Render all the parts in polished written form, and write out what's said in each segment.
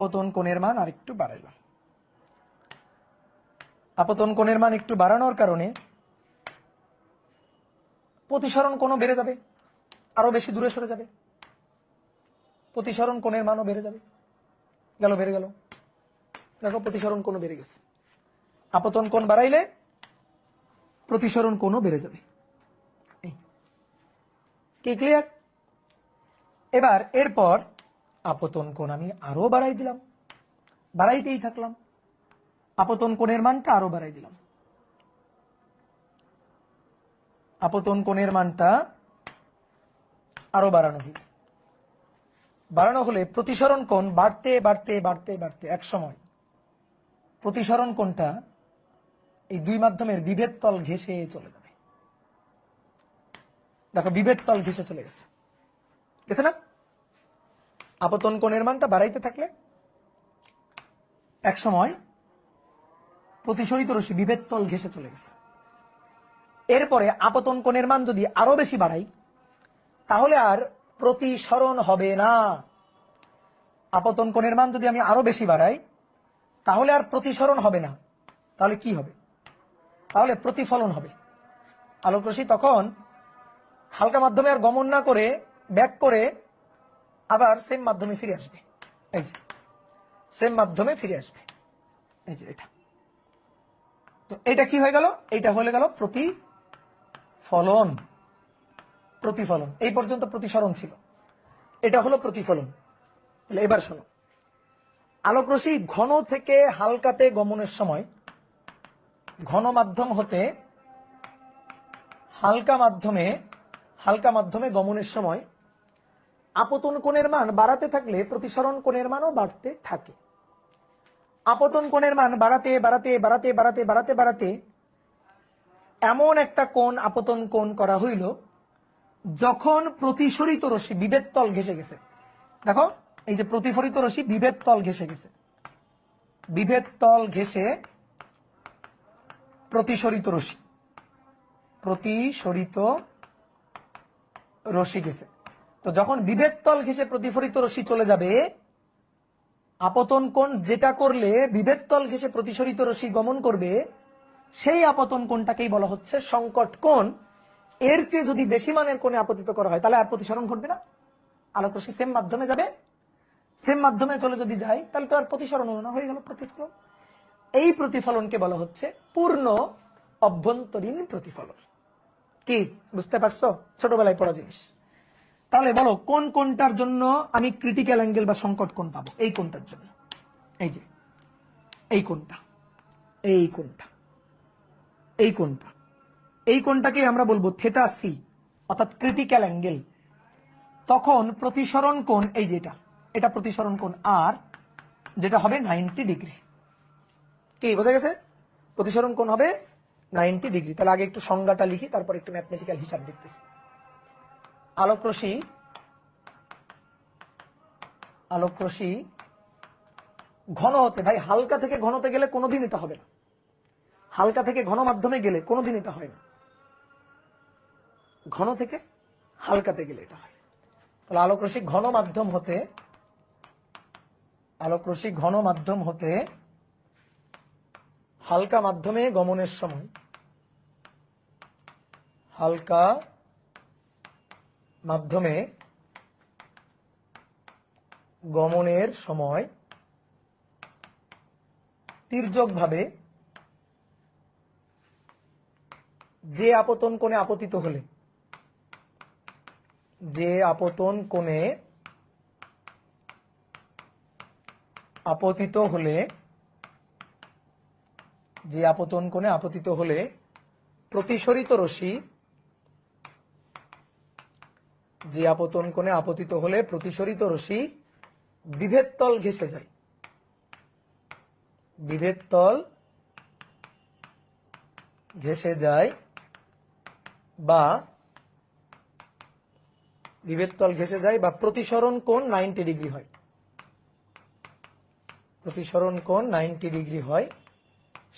আপতন কোণের মান আর একটু বাড়াইলাম। আপতন কোণের মান একটু বাড়ানোর কারণে প্রতিসরণ কোণও বেড়ে যাবে, আরো বেশি দূরে সরে যাবে, প্রতিসরণ কোণের মানও বেড়ে যাবে। বেড়ে গেল, দেখো প্রতিসরণ কোণও বেড়ে গেছে। আপতন কোণ বাড়াইলে প্রতিসরণ কোণও বেড়ে যাবে। কি ক্লিয়ার? এবার এরপর আপতন কোণ আমি আরো বাড়াই দিলাম, বাড়াইতেই থাকলাম, আপতন কোণের মানটা আরো বাড়াই দিলাম। আপতন কোণের মানটা আরো বাড়ানো হলে প্রতিসরণ কোণ বাড়তে বাড়তে বাড়তে বাড়তে এক সময় প্রতিসরণ কোণটা এই দুই মাধ্যমের বিভেদ তল ঘেঁষে চলে যাবে। দেখো বিভেদ তল ঘেঁষে চলে গেছে, গেছে না? আপতন কোণের মানটা বাড়াইতে থাকলে এক সময় প্রতিসরিত রশ্মি বিভেদ তল ঘেঁষে চলে গেছে। এরপরে আপতন কোণের মান যদি আরো বেশি বাড়াই তাহলে আর প্রতিসরণ হবে না। আপতন কোণের মান যদি আমি আরো বেশি বাড়াই তাহলে আর প্রতিসরণ হবে না। তাহলে কি হবে? তাহলে প্রতিফলন হবে। আলোক রশ্মি তখন হালকা মাধ্যমে আর গমন না করে ব্যাক করে আবার সেম মাধ্যমে ফিরে আসবে। এই যে সেম মাধ্যমে ফিরে আসবে, এই যে এটা। তো এটা কি হয়ে গেল? এটা হয়ে গেল প্রতিফলন। প্রতিফলন এই পর্যন্ত প্রতিসরণ ছিল, এটা হলো প্রতিফলন। তাহলে এবার শোনো, আলোক রশ্মি ঘন থেকে হালকাতে গমনের সময় ঘন মাধ্যম হতে হালকা মাধ্যমে গমনের সময় আপতন কোণের মান বাড়াতে থাকলে প্রতিসরণ কোণের মানও বাড়তে থাকে। আপতন কোণের মান বাড়াতে বাড়াতে বাড়াতে বাড়াতে বাড়াতে বাড়াতে এমন একটা কোণ আপতন কোণ করা হইল যখন প্রতিসরিত রশ্মি বিভেদ তল ঘেঁষে গেছে। দেখো এই যে প্রতিফলিত রশ্মি বিভেদ তল ঘেঁষে গেছে, বিভেদ তল ঘেঁষে প্রতিসরিত রশ্মি গেছে। তো যখন বিভেদ তল ঘেঁষে প্রতিফলিত রশ্মি চলে যাবে, আপতন কোণ যেটা করলে বিভেদ তল ঘেঁষে প্রতিসরিত রশ্মি গমন করবে সেই আপতন কোণটাকেই বলা হচ্ছে সংকট কোণ। এর চেয়ে যদি বেশি মানের কোণে আপতিত করা হয় তাহলে আর প্রতিসরণ ঘটবে না, আলোক রশ্মি সেম মাধ্যমে যাবে। সেম মাধ্যমে চলে যদি যায় তাহলে তো আর প্রতিসরণ হলো না, হয়ে গেল প্রতিফলন। এই প্রতিফলনকে বলা হচ্ছে পূর্ণ অভ্যন্তরীণ প্রতিফলন। কি বুঝতে পারছো? ছোটবেলায় পড়া জিনিস। তাহলে বলো কোন কোণটার জন্য আমি ক্রিটিক্যাল অ্যাঙ্গেল বা সংকট কোণ পাবো? এই কোণটার জন্য, এই যে এই কোণটা, এই কোণটা, এই কোণটা, এই কোণটাকে আমরা বলবো থেটা সি, অর্থাৎ ক্রিটিক্যাল অ্যাঙ্গেল। তখন প্রতিসরণ কোণ এই যেটা, এটা প্রতিসরণ কোণ আর যেটা হবে 90 ডিগ্রি। কি বোঝা গেছে? প্রতিসরণ কোণ হবে 90 ডিগ্রি। তাহলে আগে একটু সংজ্ঞাটা লিখি, তারপর একটু ম্যাথমেটিক্যাল হিসাব দেখতেছি। আলোক রশ্মি ঘন হতে, ভাই হালকা থেকে ঘনতে গেলে কোনোদিন এটা হবে না, হালকা থেকে ঘন মাধ্যমে গেলে কোনোদিন এটা হয় না, ঘন থেকে হালকাতে গেলে এটা হয়। তাহলে আলোক রশ্মি ঘন মাধ্যম হতে হালকা মাধ্যমে গমনের সময়, হালকা মাধ্যমে গমনের সময় তির্যকভাবে যে আপতন কোণে আপতিত হলে, যে আপতন কোণে আপতিত হলে, যে আপতন কোণে আপতিত হলে প্রতিসরিত রশ্মি, যে আপতন কোণে আপতিত হলে প্রতিসরিত রশ্মি বিভেদ তল ঘেঁষে যায়, বিভেদ তল ঘেঁষে যায় বা বিভেদ তল ঘেঁষে যায় বা প্রতিসরণ কোণ 90 ডিগ্রি হয়, প্রতিসরণ কোণ 90 ডিগ্রি হয়,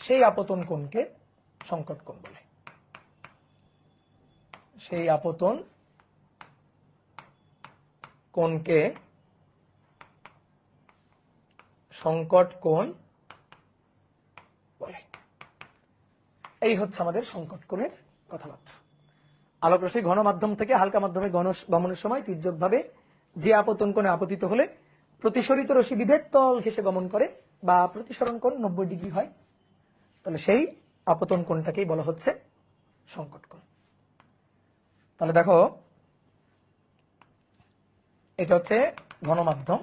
সেই আপতন কোণকে সংকট কোণ বলে। সেই আপতন কোণকে সংকট কোণ বলে। এই হচ্ছে আমাদের সংকট কোণের কথাবার্তা। আলোক রশ্মি ঘন মাধ্যম থেকে হালকা মাধ্যমে গমনের সময় তির্যকভাবে যে আপতন কোণে আপতিত হলে প্রতিসরিত রশ্মি বিভেদ তল ঘেঁষে গমন করে বা প্রতিসরণ কোণ 90 ডিগ্রি হয়, তাহলে সেই আপতন কোণটাকেই বলা হচ্ছে সংকট কোণ। তাহলে দেখো, এটা হচ্ছে ঘন মাধ্যম,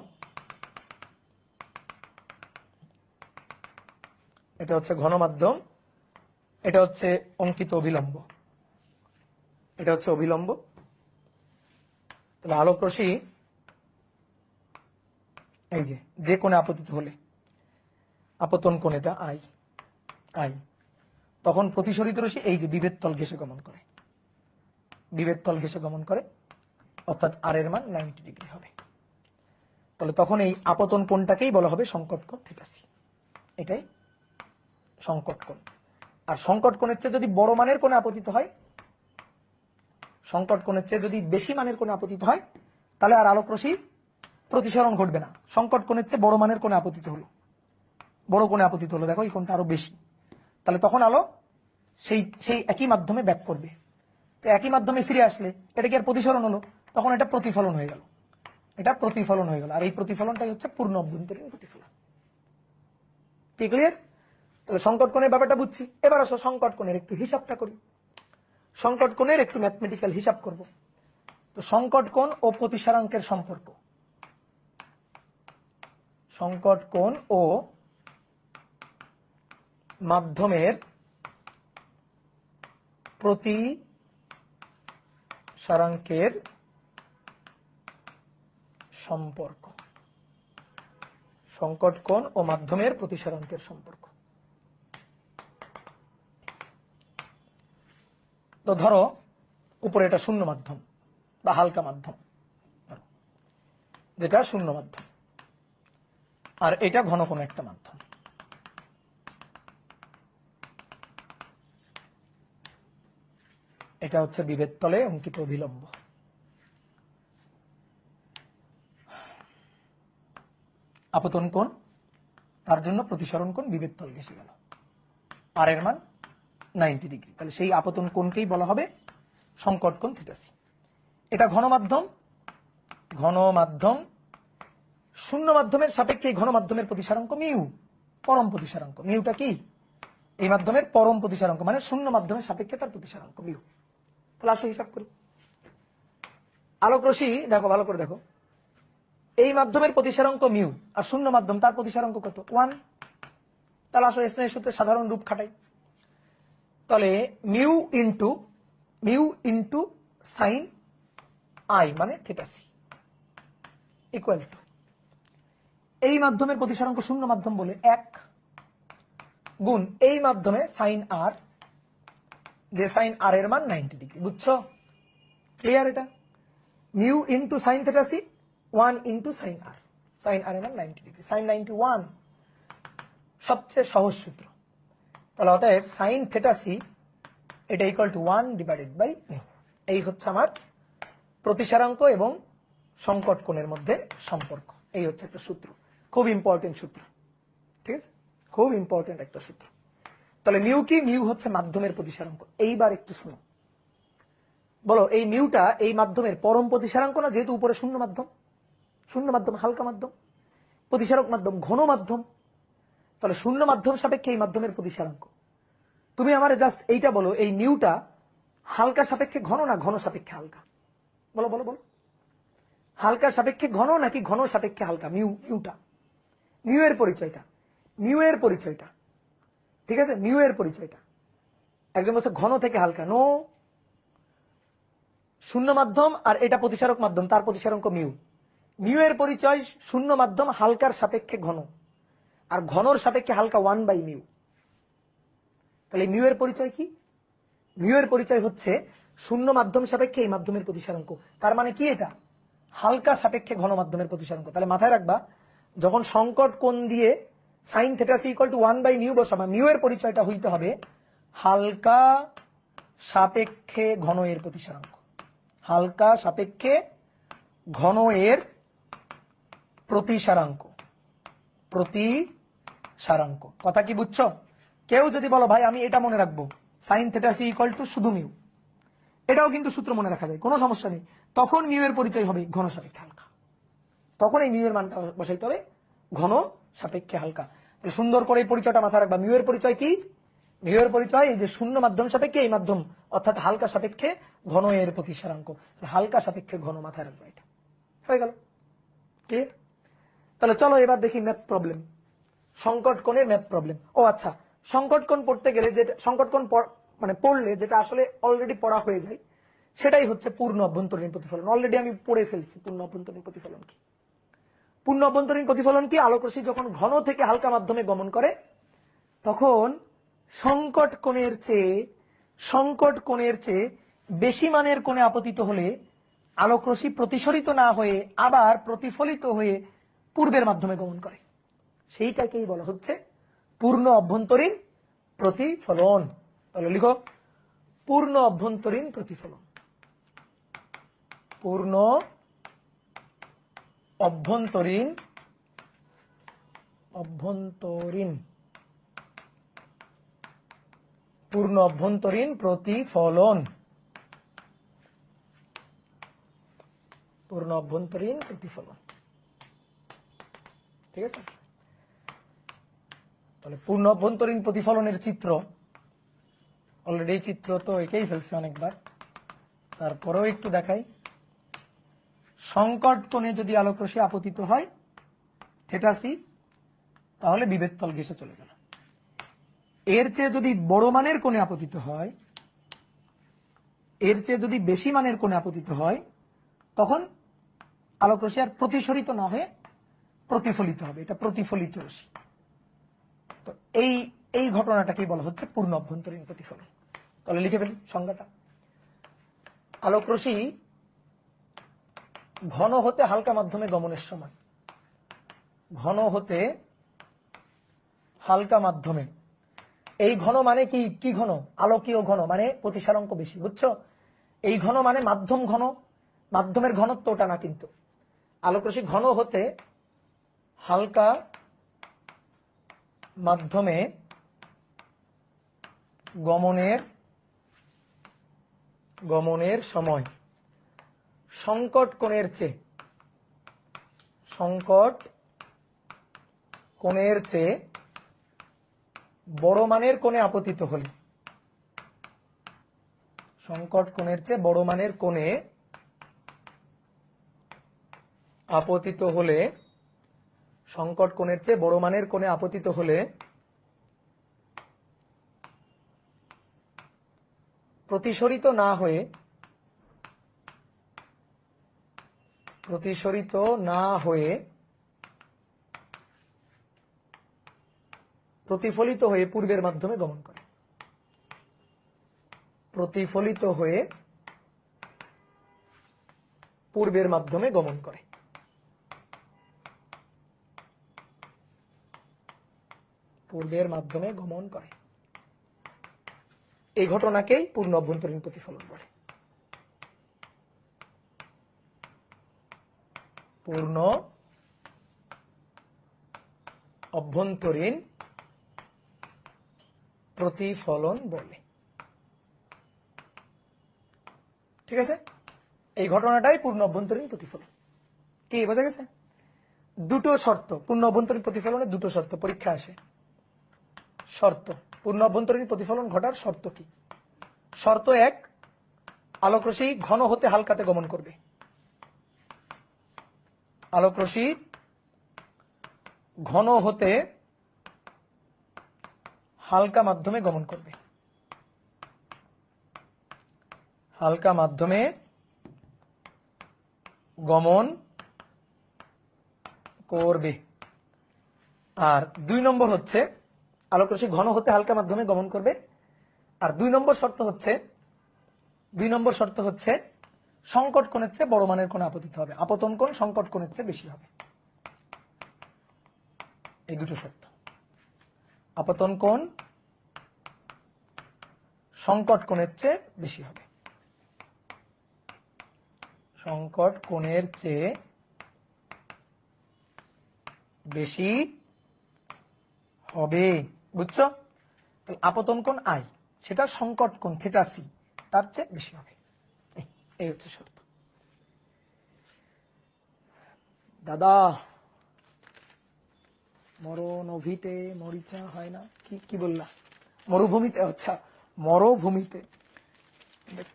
এটা হচ্ছে ঘন মাধ্যম, এটা হচ্ছে অঙ্কিত অভিলম্ব, এটা হচ্ছে অভিলম্ব। তাহলে আলোক রশ্মি এই যে কোণে আপতিত হলে আপতন কোণ এটা আই আই, তখন প্রতিসরিত রশ্মি এই যে বিভেদ তল ঘেঁষে গমন করে, বিভেদ তল ঘেঁষে গমন করে, অর্থাৎ আর এর মান 90 ডিগ্রি হবে। তাহলে তখন এই আপতন কোণটাকেই বলা হবে সংকট কোণ থিটা সি, এটাই সংকট কোণ। আর সংকট কোণের চেয়ে যদি বড় মানের কোণে আপতিত হয়, সংকট কোণের চেয়ে যদি বেশি মানের কোণে আপতিত হয়, তাহলে আর আলোক রশ্মি প্রতিসরণ ঘটবে না। সংকট কোণের চেয়ে বড় মানের কোণে আপতিত হলো, বড় কোণে আপতিত হলো, দেখো এই কোণটা আরো বেশি, তাহলে তখন আলো সেই একই মাধ্যমে ব্যাক করবে। তো একই মাধ্যমে ফিরে আসলে এটা কি আর প্রতিসরণ হলো? তখন এটা প্রতিফলন হয়ে গেল, এটা প্রতিফলন হয়ে গেল। আর এই প্রতিফলনটাই হচ্ছে পূর্ণ অভ্যন্তরীণ প্রতিফলন। কি ক্লিয়ার? তাহলে সংকট কোণের ব্যাপারটা বুঝছি। এবার আসো সংকট কোণের একটু হিসাবটা করি, সংকট কোণের একটু ম্যাথমেটিক্যাল হিসাব করব। তো সংকট কোণ ও প্রতিসারাঙ্কের সম্পর্ক, সংকট কোণ ও মাধ্যমের প্রতিসারাঙ্কের সম্পর্ক, সংকট কোণ ও মাধ্যমের প্রতিসারাঙ্কের সম্পর্ক। তো ধরো উপরে এটা শূন্য মাধ্যম বা হালকা মাধ্যম, যেটা শূন্য মাধ্যম, আর এটা ঘন কোন একটা মাধ্যম। এটা হচ্ছে বিভেদ তলে অঙ্কিত অভিলম্ব। আপতন কোণ, তার জন্য প্রতিসরণ কোণ বিভেদ তল ঘেঁষে গেল, আর এর মান 90 ডিগ্রি। তাহলে সেই আপতন কোণকেই বলা হবে সংকট কোণ থিটা সি। এটা ঘন মাধ্যম, ঘন মাধ্যম, শূন্য মাধ্যমের সাপেক্ষে ঘন মাধ্যমের প্রতিসারাঙ্ক মিউ, পরম প্রতিসারাঙ্ক। মিউটা কি? এই মাধ্যমের পরম প্রতিসারাঙ্ক, মানে শূন্য মাধ্যমের সাপেক্ষে তার প্রতিসারাঙ্ক মিউ। তাহলে আসো হিসাব করি। আলোক রশ্মি দেখো, ভালো করে দেখো, এই মাধ্যমের প্রতিসারাঙ্ক মিউ আর শূন্য মাধ্যম তার প্রতিসারাঙ্ক কত? 1। তাহলে আসো স্নেহের সূত্রে সাধারণ রূপ খাটাই। তাহলে মিউ ইন্টু সাইন আই মানে থিটা সি ইকুয়াল টু এই মাধ্যমের প্রতিসারাঙ্ক শূন্য মাধ্যম বলে 1 গুণ এই মাধ্যমে সাইন আর, যে সাইন আর এর মান 90 ডিগ্রি। বুঝছো? ক্লিয়ার? এটা mu into sine theta C 1 into sine R, sine R এর মান 90 ডিগ্রি, সাইন 91 সবচেয়ে সহজ সূত্র। তাহলে অতএব সাইন থিটা সি এটা equal to 1 divided by mu. এই হচ্ছে আমার প্রতিসারাঙ্ক এবং সংকট কোণের মধ্যে সম্পর্ক। এই হচ্ছে একটা সূত্র, খুব ইম্পর্টেন্ট সূত্র, ঠিক আছে? খুব ইম্পর্টেন্ট একটা সূত্র। তাহলে মিউ কি? মিউ হচ্ছে মাধ্যমের প্রতিসারাঙ্ক। এইবার একটু শোনো, বলো এই মিউটা এই মাধ্যমের পরম প্রতিসারাঙ্ক না? যেহেতু উপরে শূন্য মাধ্যম, শূন্য মাধ্যম হালকা মাধ্যম, প্রতিসারক মাধ্যম ঘন মাধ্যম, তাহলে শূন্য মাধ্যম সাপেক্ষে এই মাধ্যমের প্রতিসারাঙ্ক। তুমি আমার জাস্ট এইটা বলো, এই মিউটা হালকা সাপেক্ষে ঘন না ঘন সাপেক্ষে হালকা? বলো বলো বলো, হালকা সাপেক্ষে ঘন নাকি ঘন সাপেক্ষে হালকা? মিউটা, মিউ এর পরিচয়টা, মিউ এর পরিচয়টা, ঠিক আছে? মিউ এর পরিচয়টা। একজন বলছে ঘন থেকে হালকা, নো, শূন্য মাধ্যম আর এটা প্রতিসারক মাধ্যম, তার প্রতিসারাঙ্ক মিউ। মিউ এর পরিচয় শূন্য মাধ্যম হালকার সাপেক্ষে ঘন, আর ঘনর সাপেক্ষে হালকা 1 বাই মিউ। তাহলে মিউ এর পরিচয় কি? মিউ এর পরিচয় হচ্ছে শূন্য মাধ্যম সাপেক্ষে এই মাধ্যমের প্রতিসারাঙ্ক। তার মানে কি? এটা হালকা সাপেক্ষে ঘন মাধ্যমের প্রতিসারাঙ্ক। তাহলে মাথায় রাখবা, যখন সংকট কোণ দিয়ে sine theta C equal to 1 by mu বসাবা, মিউ এর পরিচয়টা হইতে হবে হালকা সাপেক্ষে ঘন এর প্রতিসারাঙ্ক, হালকা সাপেক্ষে ঘন এর প্রতিসারাঙ্ক। প্রতিসারাঙ্ক। কথা কি বুঝছো? কেউ যদি বলো ভাই আমি এটা মনে রাখবো sine theta C equal to শুধু মিউ, এটাও কিন্তু সূত্র মনে রাখা যায়, কোনো সমস্যা নেই। তখন মিউ এর পরিচয় হবে ঘন সাপেক্ষে হালকা, তখন এই মিউ এর মানটা বসাইতে হবে ঘন সাপেক্ষে হালকা। তাহলে সুন্দর করে এই পরিচয়টা মাথায় রাখবা। মিউ এর পরিচয় কি? মিউ এর পরিচয় এই যে শূন্য মাধ্যম সাপেক্ষে এই মাধ্যম, অর্থাৎ হালকা সাপেক্ষে ঘন এর প্রতিসারাঙ্ক। হালকা সাপেক্ষে ঘন মাথায় রাখবা, এটা হয়ে গেল। ঠিক? তাহলে চলো এবার দেখি ম্যাথ প্রবলেম, সংকট কোণের ম্যাথ প্রবলেম। ও আচ্ছা, সংকট কোণ পড়তে গেলে যেটা সংকট কোণ মানে পড়লে যেটা আসলে অলরেডি পড়া হয়ে যায় সেটাই হচ্ছে পূর্ণ অভ্যন্তরীণ প্রতিফলন। অলরেডি আমি পড়ে ফেলছি পূর্ণ অভ্যন্তরীণ প্রতিফলন কি। পূর্ণ অভ্যন্তরীণ প্রতিফলন কি? আলোক রশ্মি যখন ঘন থেকে হালকা মাধ্যমে গমন করে তখন সংকট কোণের চেয়ে বেশি মানের কোণে আপতিত হলে আলোক রশ্মি প্রতিসরিত না হয়ে আবার প্রতিফলিত হয়ে পূর্বের মাধ্যমে গমন করে, সেইটাকেই বলা হচ্ছে পূর্ণ অভ্যন্তরীণ প্রতিফলন। তাহলে লিখো পূর্ণ অভ্যন্তরীণ প্রতিফলন। পূর্ণ অভ্যন্তরীণ পূর্ণ অভ্যন্তরীণ প্রতিফলন। পূর্ণ অভ্যন্তরীণ প্রতিফলন। ঠিক আছে? তাহলে পূর্ণ অভ্যন্তরীণ প্রতিফলনের চিত্র অলরেডি, চিত্র তো এঁকেই ফেলছে অনেকবার, তারপরেও একটু দেখাই। সংকট কোণে যদি আলোক রশ্মি আপতিত হয় থিটা সি, তাহলে বিভেদ তল ঘেঁষে চলে গেল। এর চেয়ে যদি বড় মানের কোণে আপতিত হয়, এর চেয়ে যদি বেশি মানের কোণে আপতিত হয়, তখন আলোক রশ্মি আর প্রতিসরিত না হয়ে প্রতিফলিত হবে, এটা প্রতিফলিত রশ্মি। তো এই ঘটনাটাকেই বলা হচ্ছে পূর্ণ অভ্যন্তরীণ প্রতিফলন। তাহলে লিখে ফেলি সংজ্ঞাটা। আলোক রশ্মি ঘন হতে হালকা মাধ্যমে গমনের সময়, ঘন হতে হালকা মাধ্যমে, এই ঘন মানে কি? কি ঘন? আলোকীয় ঘন, মানে প্রতিসারাঙ্ক বেশি, বুঝছো? এই ঘন মানে মাধ্যম ঘন, মাধ্যমের ঘনত্ব ওটা না, কিন্তু আলোক রশ্মি ঘন হতে হালকা মাধ্যমে গমনের সময় সংকট কোণের চেয়ে বড় মানের কোণে আপতিত হলে, সংকট কোণের চেয়ে বড় মানের কোণে আপতিত হলে, সংকট কোণের চেয়ে বড় মানের কোণে আপতিত হলে প্রতিসরিত না হয়ে প্রতিফলিত হয়ে পূর্বের মাধ্যমে গমন করে, প্রতিফলিত হয়ে পূর্বের মাধ্যমে গমন করে। পূর্বের মাধ্যমে গমন করে, এই ঘটনাকেই পূর্ণ অভ্যন্তরীণ প্রতিফলন বলে। পূর্ণ অভ্যন্তরীণ প্রতিফলন বলে। ঠিক আছে? এই ঘটনাটাই পূর্ণ অভ্যন্তরীণ প্রতিফলন। কি বোঝা গেছে? দুটো শর্ত পূর্ণ অভ্যন্তরীণ প্রতিফলনের, দুটো শর্ত পরীক্ষা আসে। শর্ত পূর্ণ অভ্যন্তরীণ প্রতিফলন ঘটার শর্ত কি? শর্ত এক, আলোক রশ্মি ঘন হতে হালকাতে গমন করবে। আলোক রশ্মি ঘন হতে হালকা মাধ্যমে গমন করবে, হালকা মাধ্যমে গমন করবে। আর দুই নম্বর হচ্ছে আলোক রশ্মি ঘন হতে হালকা মাধ্যমে গমন করবে। আর দুই নম্বর শর্ত হচ্ছে সংকট কোণের চেয়ে বড় মানের কোণে আপতিত হবে, আপতন কোণ সংকট কোণের চেয়ে বেশি হবে। এই দুটো শর্ত, আপতন কোণ সংকট কোণের চেয়ে বেশি হবে, সংকট কোণের চেয়ে বেশি হবে। বুঝছো? তাহলে আপতন কোণ আই, সেটা সংকট কোণ থিটা সি তার চেয়ে বেশি হবে। এই হচ্ছে শর্ত। দাদা মরণভিতে মরিচা হয় না, কি বললা? মরুভূমিতে, আচ্ছা মরুভূমিতে,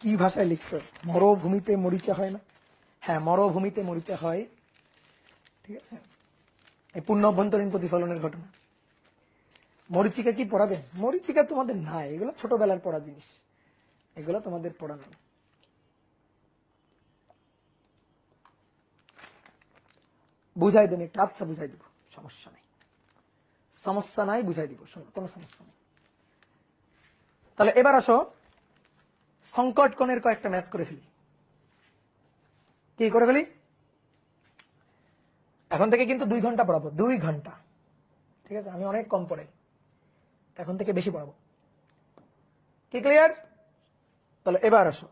কি ভাষায় লিখছো? মরুভূমিতে মরিচা হয় না? হ্যাঁ, মরুভূমিতে মরিচা হয়, ঠিক আছে। এই পূর্ণ অভ্যন্তরীণ প্রতিফলনের ঘটনা। মরিচিকা কি পড়াবে? মরিচিকা তোমাদের নাই, এগুলো ছোটবেলার পড়া জিনিস, এগুলো তোমাদের পড়া নাই। বুঝাই দেন একটু? আচ্ছা বুঝাই দিব, সমস্যা নাই, সমস্যা নাই, বুঝাই দিব, কোনো সমস্যা নেই। তাহলে এবার আসো সংকট কোণের কয়েকটা ম্যাথ করে ফেলি। কি করে ফেলি? এখন থেকে কিন্তু 2 ঘন্টা পড়াবো, 2 ঘন্টা, ঠিক আছে? আমি অনেক কম পড়াই, এখন থেকে বেশি পড়াবো। কি ক্লিয়ার? তাহলে এবার আসো,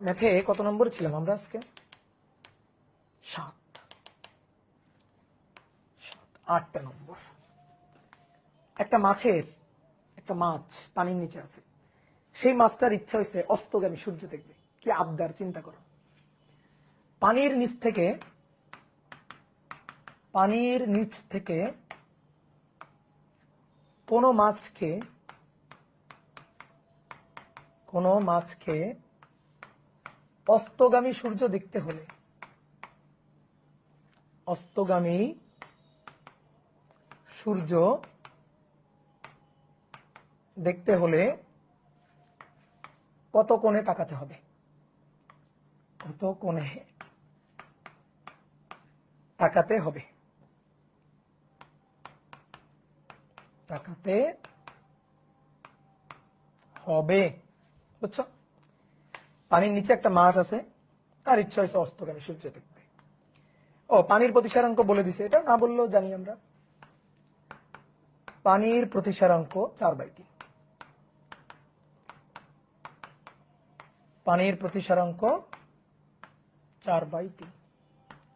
ম্যাথে কত নম্বর ছিলাম আমরা আজকে? 7, 8টা নম্বর। একটা মাছ পানির নিচে আছে, সেই মাছটার ইচ্ছা হয়েছে অস্তগামী সূর্য দেখবে। কি আবদার, চিন্তা করো। পানির নিচ থেকে কোনো মাছকে অস্তগামী সূর্য দেখতে হলে, অস্তগামী সূর্য দেখতে হলে কত কোণে তাকাতে হবে? কত কোণে তাকাতে হবে? তাকাতে হবে, বুঝছো? পানির নিচে একটা মাছ আছে, তার ইচ্ছা হয়েছে অস্তগামী সূর্য দেখবে। ও, পানির প্রতিসারাঙ্ক বলে দিছে, এটা না বললেও জানি আমরা। পানির প্রতিসারাঙ্ক 4/3। পানির প্রতিসারাঙ্ক 4/3,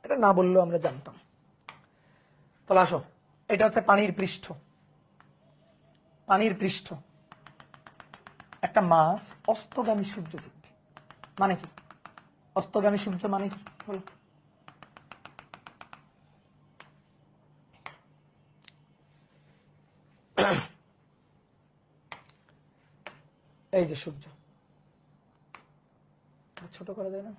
এটা না বললেও আমরা জানতাম। তাহলে আসো, এটা হচ্ছে পানির পৃষ্ঠ। একটা মাছ অস্তগামী সূর্য দেখবে মানে কি? অস্তগামী সূর্য মানে কি বলো? এই যে সূর্য, ছোট করা যায় না?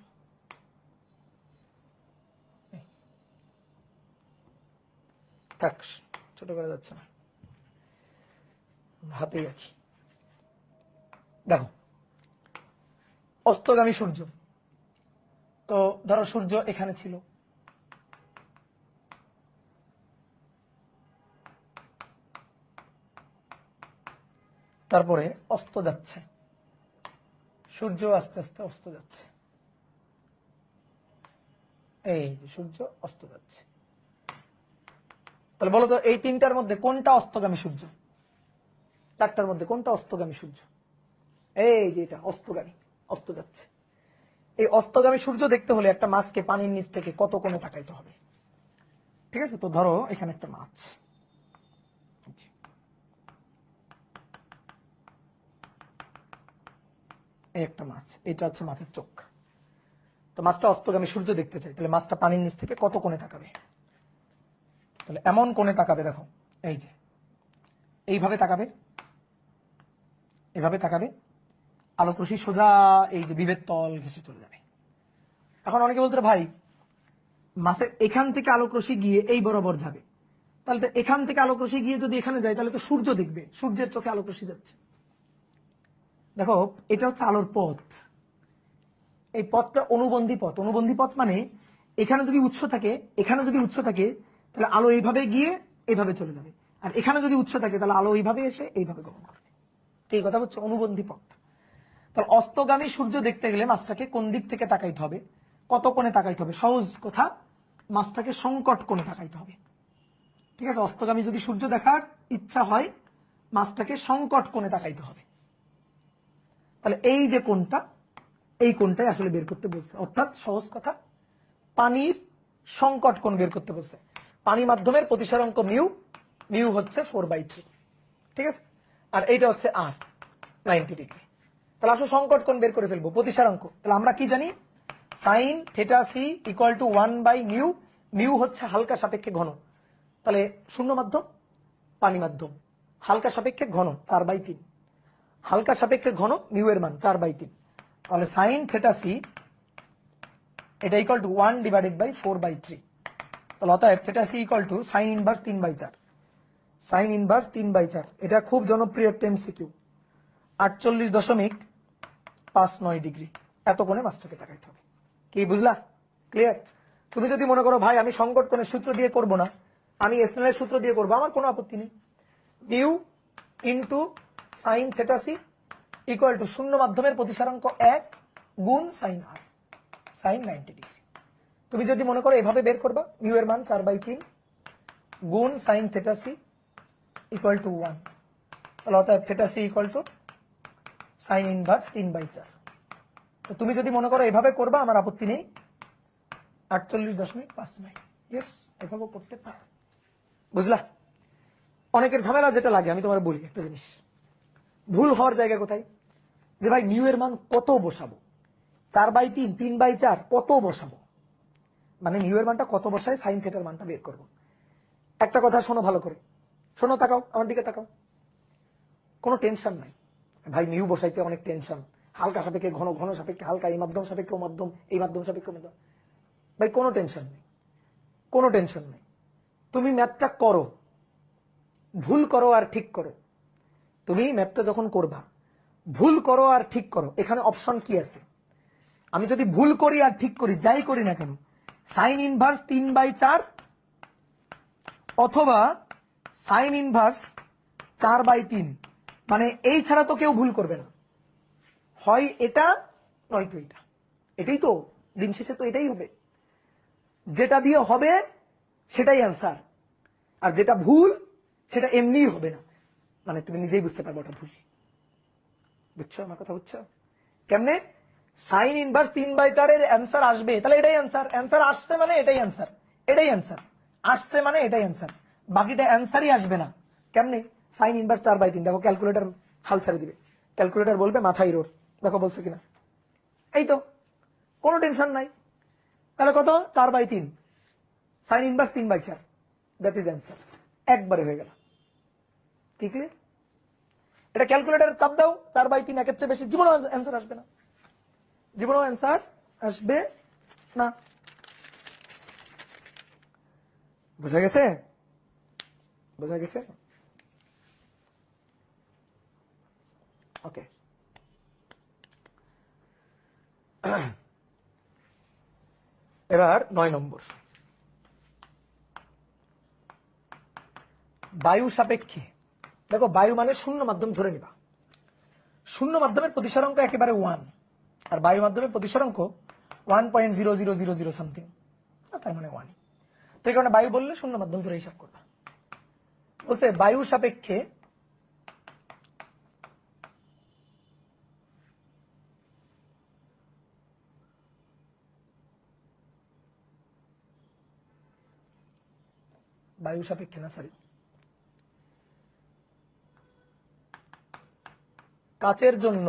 থাক, ছোট করা যাচ্ছে না, হাতেই আছি। দেখো, অস্তগামী সূর্য, তো ধরো সূর্য এখানে ছিল, তারপরে অস্ত যাচ্ছে, সূর্য আস্তে আস্তে অস্ত যাচ্ছে, এই যে সূর্য অস্ত যাচ্ছে। তাহলে বলো তো, এই 3টার মধ্যে কোনটা অস্তগামী সূর্য? 4টার মধ্যে কোনটা অস্তগামী সূর্য? এই যে এটা অস্তগামী, অস্ত যাচ্ছে। এই অস্তগামী সূর্য দেখতে হলে একটা মাছকে পানির নিচ থেকে কত কোণে তাকাইতে হবে? ঠিক আছে, তো ধরো এখানে একটা মাছ, এই একটা মাছ, এটা হচ্ছে মাছের চোখ। তো মাছটা অস্তগামী সূর্য দেখতে চাই, তাহলে মাছটা পানির নিচ থেকে কত কোণে তাকাবে? তাহলে এমন কোণে তাকাবে, দেখো এই যে এইভাবে তাকাবে, এভাবে তাকাবে, আলোকরশ্মি সোজা এই যে বিভেদ তল ঘেঁষে চলে যাবে। এখন অনেকে বলতে ভাই, মাছের এখান থেকে আলোকরশ্মি গিয়ে এই বরাবর যাবে, তাহলে তো এখান থেকে আলোকরশ্মি গিয়ে যদি এখানে যায়, তাহলে তো সূর্য দেখবে, সূর্যের চোখে আলোকরশ্মি যাচ্ছে। দেখো, এটা হচ্ছে আলোর পথ, এই পথটা অনুবন্ধী পথ। অনুবন্ধী পথ মানে এখানে যদি উৎস থাকে, তাহলে আলো এইভাবে গিয়ে এইভাবে চলে যাবে, আর এখানে যদি উৎস থাকে তাহলে আলো এইভাবে এসে এইভাবে গমন করবে। এই কথা হচ্ছে অনুবন্ধী পথ। তাহলে অস্তগামী সূর্য দেখতে গেলে মাছটাকে কোন দিক থেকে তাকাইতে হবে, কত কোণে তাকাইতে হবে? সহজ কথা, মাছটাকে সংকট কোণে তাকাইতে হবে। ঠিক আছে, অস্তগামী যদি সূর্য দেখার ইচ্ছা হয়, মাছটাকে সংকট কোণে তাকাইতে হবে। তাহলে এই যে কোণটা, এই কোণটাই আসলে বের করতে বলছে, অর্থাৎ সহজ কথা, পানির সংকট কোণ বের করতে বলছে। পানি মাধ্যমের প্রতিসারাঙ্ক মিউ মিউ হচ্ছে 4/3, ঠিক আছে? আর এইটা হচ্ছে আর 90 ডিগ্রি। তাহলে আসলে সংকট কোণ বের করে ফেলবো, প্রতিসারাঙ্ক। তাহলে আমরা কি জানি? Sine theta C equal to 1/μ। Mu হচ্ছে হালকা সাপেক্ষে ঘন, তাহলে শূন্য মাধ্যম, পানি মাধ্যম, হালকা সাপেক্ষে ঘন 4/3, হালকা সাপেক্ষে ঘন মিউ এর মান 4/3। তাহলে সাইন থেটা সি এটা ইকুয়াল টু 1/4/3। তাহলে অতএব theta C equal to sine inverse 3/4। Sine inverse 3/4, এটা খুব জনপ্রিয় একটা এমসিকিউ। 48.59 ডিগ্রি। এত কোণে মাস্টারকে তাকাইতে হবে। কি বুঝলা? ক্লিয়ার? তুমি যদি মনে করো ভাই আমি সংকট কোণের সূত্র দিয়ে করব না, আমি স্নেলের সূত্র দিয়ে করবো, আমার কোনো আপত্তি নেই। Mu into sine theta C equal to শূন্য মাধ্যমের প্রতিসারাঙ্ক 1 গুণ সাইন আর, সাইন 90 ডিগ্রি। তুমি যদি মনে করো এভাবে বের করবা, মিউ এর মান 4/3 গুণ sine theta C equal to 1, তাহলে অতএব theta C equal to sine inverse 3/4। তো তুমি যদি মনে করো এভাবে করবা, আমার আপত্তি নেই। 48.59, ইয়েস, এভাবে করতে পারো। বুঝলা? অনেকের ঝামেলা যেটা লাগে, আমি তোমার বলি একটা জিনিস, ভুল হওয়ার জায়গা কোথায়? যে ভাই মিউ এর মান কত বসাবো, 4/3, 3/4 কত বসাবো, মানে মিউ এর মানটা কত বসায় সাইন থেটার মানটা বের করবো। একটা কথা শোনো ভালো করে, শোনো, তাকাও আমার দিকে, তাকাও। কোনো টেনশন নাই ভাই, মিউ বসাইতে অনেক টেনশন, হালকা সাপেক্ষে ঘন, ঘন সাপেক্ষে হালকা, এই মাধ্যম সাপেক্ষে ও মাধ্যম, এই মাধ্যম সাপেক্ষে মাধ্যম। ভাই কোনো টেনশন নেই, কোনো টেনশন নেই। তুমি ম্যাথটা করো, ভুল করো আর ঠিক করো। তুমি ম্যাথটা যখন করবা, ভুল করো আর ঠিক করো, এখানে অপশন কি আছে? আমি যদি ভুল করি আর ঠিক করি, যাই করি না কেন, সাইন ইনভার্স 3/4 অথবা সাইন ইনভার্স 4/3, মানে এই ছাড়া তো কেউ ভুল করবে না, হয় এটা নয়তো এটা। এটাই তো দিন শেষে তো এটাই হবে, যেটা দিয়ে হবে সেটাই অ্যান্সার, আর যেটা ভুল সেটা এমনিই হবে না, মানে তুমি নিজেই বুঝতে পারবে ওটা ভুল। বুঝছো আমার কথা? বুঝছো কেমনে? সাইন ইনভার্স 3/4 এর অ্যান্সার আসবে, তাহলে এটাই অ্যান্সার, অ্যান্সার আসছে মানে এটাই অ্যান্সার, এটাই অ্যান্সার আসছে মানে এটাই অ্যান্সার, বাকিটা অ্যান্সারই আসবে না। কেমনে? সাইন ইনভার্স 4/3, দেখো ক্যালকুলেটর হাল ছেড়ে দিবে, ক্যালকুলেটর বলবে মাথায় রোর, দেখো বলছে কিনা। এই তো, কোনো টেনশন নাই। তাহলে কত? 4/3, sign inverse 3/4, that is answer, একবারে হয়ে গেল। কি ক্লিয়ার? এটা ক্যালকুলেটর চাপ দাও, 4/3 একের চেয়ে বেশি, জীবনেও অ্যান্সার আসবে না, জীবনেও অ্যান্সার আসবে না। বোঝা গেছে? বোঝা গেছে? ওকে, এবার 9 নম্বর, বায়ু সাপেক্ষে। দেখো বায়ু মানে শূন্য মাধ্যম ধরে নিবা, শূন্য মাধ্যমের প্রতিসারাঙ্ক একেবারে 1, আর বায়ু মাধ্যমের প্রতিসারাঙ্ক 1.0000 সামথিং, তার মানে 1। তো এই কারণে বায়ু বললে শূন্য মাধ্যম ধরে হিসাব করবা। বলছে বায়ু সাপেক্ষে বায়ু সাপেক্ষে না, সরি, কাচের জন্য,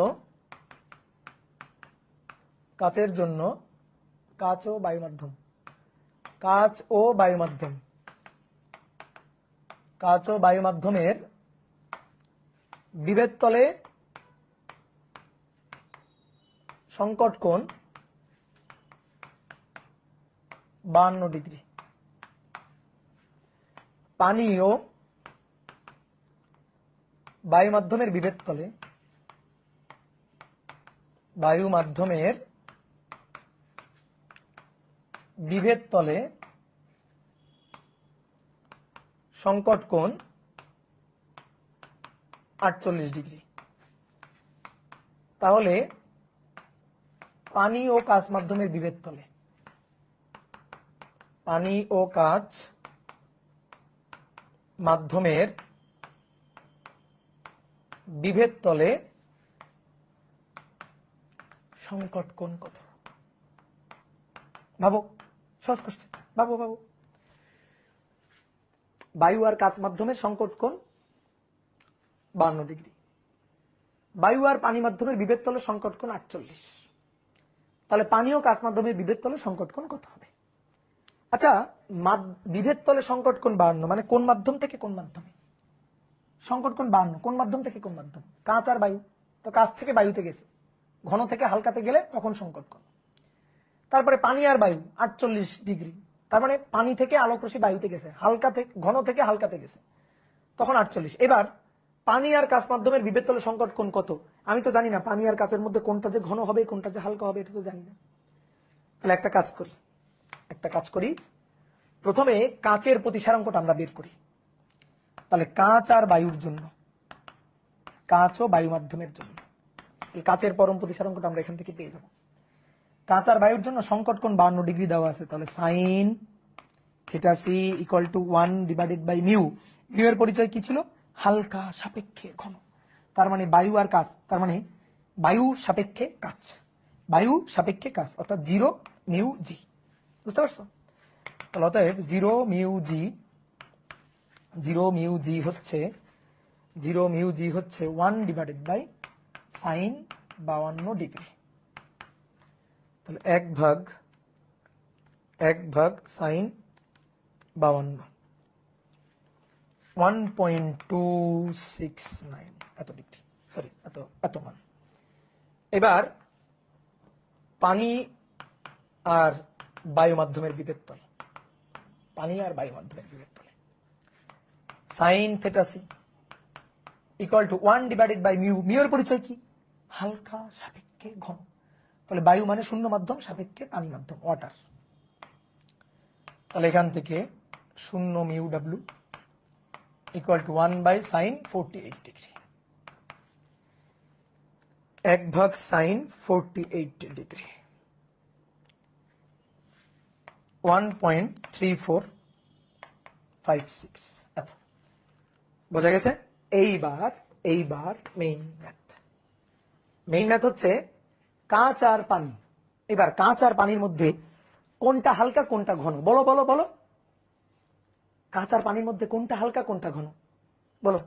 কাচের জন্য, কাচ ও বায়ু মাধ্যম, কাচ ও বায়ু মাধ্যম, কাচ ও বায়ু মাধ্যমের বিভেদ তলে সংকট কোণ 52 ডিগ্রি। পানি ও বায়ু মাধ্যমের বিভেদ তলে, বায়ু মাধ্যমের বিভেদ তলে সংকট কোণ 48 ডিগ্রি। তাহলে পানি ও কাচ মাধ্যমের বিভেদ তলে, পানি ও কাচ মাধ্যমের বিভেদ তলে সংকট কোণ কত? ভাবো, সহজ কোশ্চেন, ভাবো ভাবো। বায়ু আর কাচ মাধ্যমের সংকট কোণ 52 ডিগ্রি, বায়ু আর পানি মাধ্যমের বিভেদ তলের সংকট কোণ 48। তাহলে পানি ও কাচ মাধ্যমের বিভেদ তলের সংকট কোণ কত হবে? আচ্ছা, বিভেদ তলে সংকট কোণ 52, মানে কোন মাধ্যম থেকে কোন মাধ্যমে? সংকট কোণ 52, কোন মাধ্যম থেকে কোন মাধ্যম? কাঁচ আর বায়ু, তো কাঁচ থেকে বায়ুতে গেছে, ঘন থেকে হালকাতে গেলে তখন সংকট কোণ। তারপরে পানি আর বায়ু 48 ডিগ্রি, তার মানে পানি থেকে আলোক রশ্মি বায়ুতে গেছে, হালকা থেকে ঘন থেকে হালকাতে গেছে, তখন 48। এবার পানি আর কাচ মাধ্যমের বিভেদ তলে সংকট কোণ কত? আমি তো জানি না পানি আর কাচের মধ্যে কোনটা যে ঘন হবে কোনটা যে হালকা হবে, এটা তো জানি না। তাহলে একটা কাজ করি, প্রথমে কাচের প্রতিসারাঙ্কটা আমরা বের করি। তাহলে কাঁচ আর বায়ুর জন্য, কাঁচ ও বায়ু মাধ্যমের জন্য কাচের পরম প্রতিসারাঙ্কটা আমরা এখান থেকে পেয়ে যাব। কাঁচ আর বায়ুর জন্য সংকট কোণ 52 ডিগ্রি দেওয়া আছে, তাহলে sine theta C equal to 1 divided by mu. Mu এর পরিচয় কি ছিল? হালকা, সাপেক্ষে, ঘন। তার মানে বায়ু আর কাচ, তার মানে বায়ু সাপেক্ষে কাচ, বায়ু সাপেক্ষে কাচ, অর্থাৎ 0 মিউ জি। বুঝতে পারছো? তাহলে অতএব 0 মিউ জি হচ্ছে 1 ডিভাইডেড বাই সাইন 52 ডিগ্রি। তাহলে এক ভাগ সাইন 52, 1.269 এত ডিগ্রি, সরি এত মান। এবার পানি আর বায়ু মাধ্যমের বিভেদ তল, sine theta C equal to 1 divided by mu. Mu এর পরিচয় কি? হালকা, সাপেক্ষে, ঘন। তাহলে বায়ু মানে শূন্য মাধ্যম, সাপেক্ষে পানি মাধ্যম, ওয়াটার। তাহলে এখান থেকে 0 mu W equal to 1 by sine 48 degree, 1 ভাগ সাইন 48 ডিগ্রি, 1.3456। এত বোঝা গেছে? এইবার মেইন ম্যাথ হচ্ছে কাঁচ আর পানি। এবার কাঁচ আর পানির মধ্যে কোনটা হালকা কোনটা ঘন? বলো বলো বলো, কাঁচ আর পানির মধ্যে কোনটা হালকা কোনটা ঘন? বলো।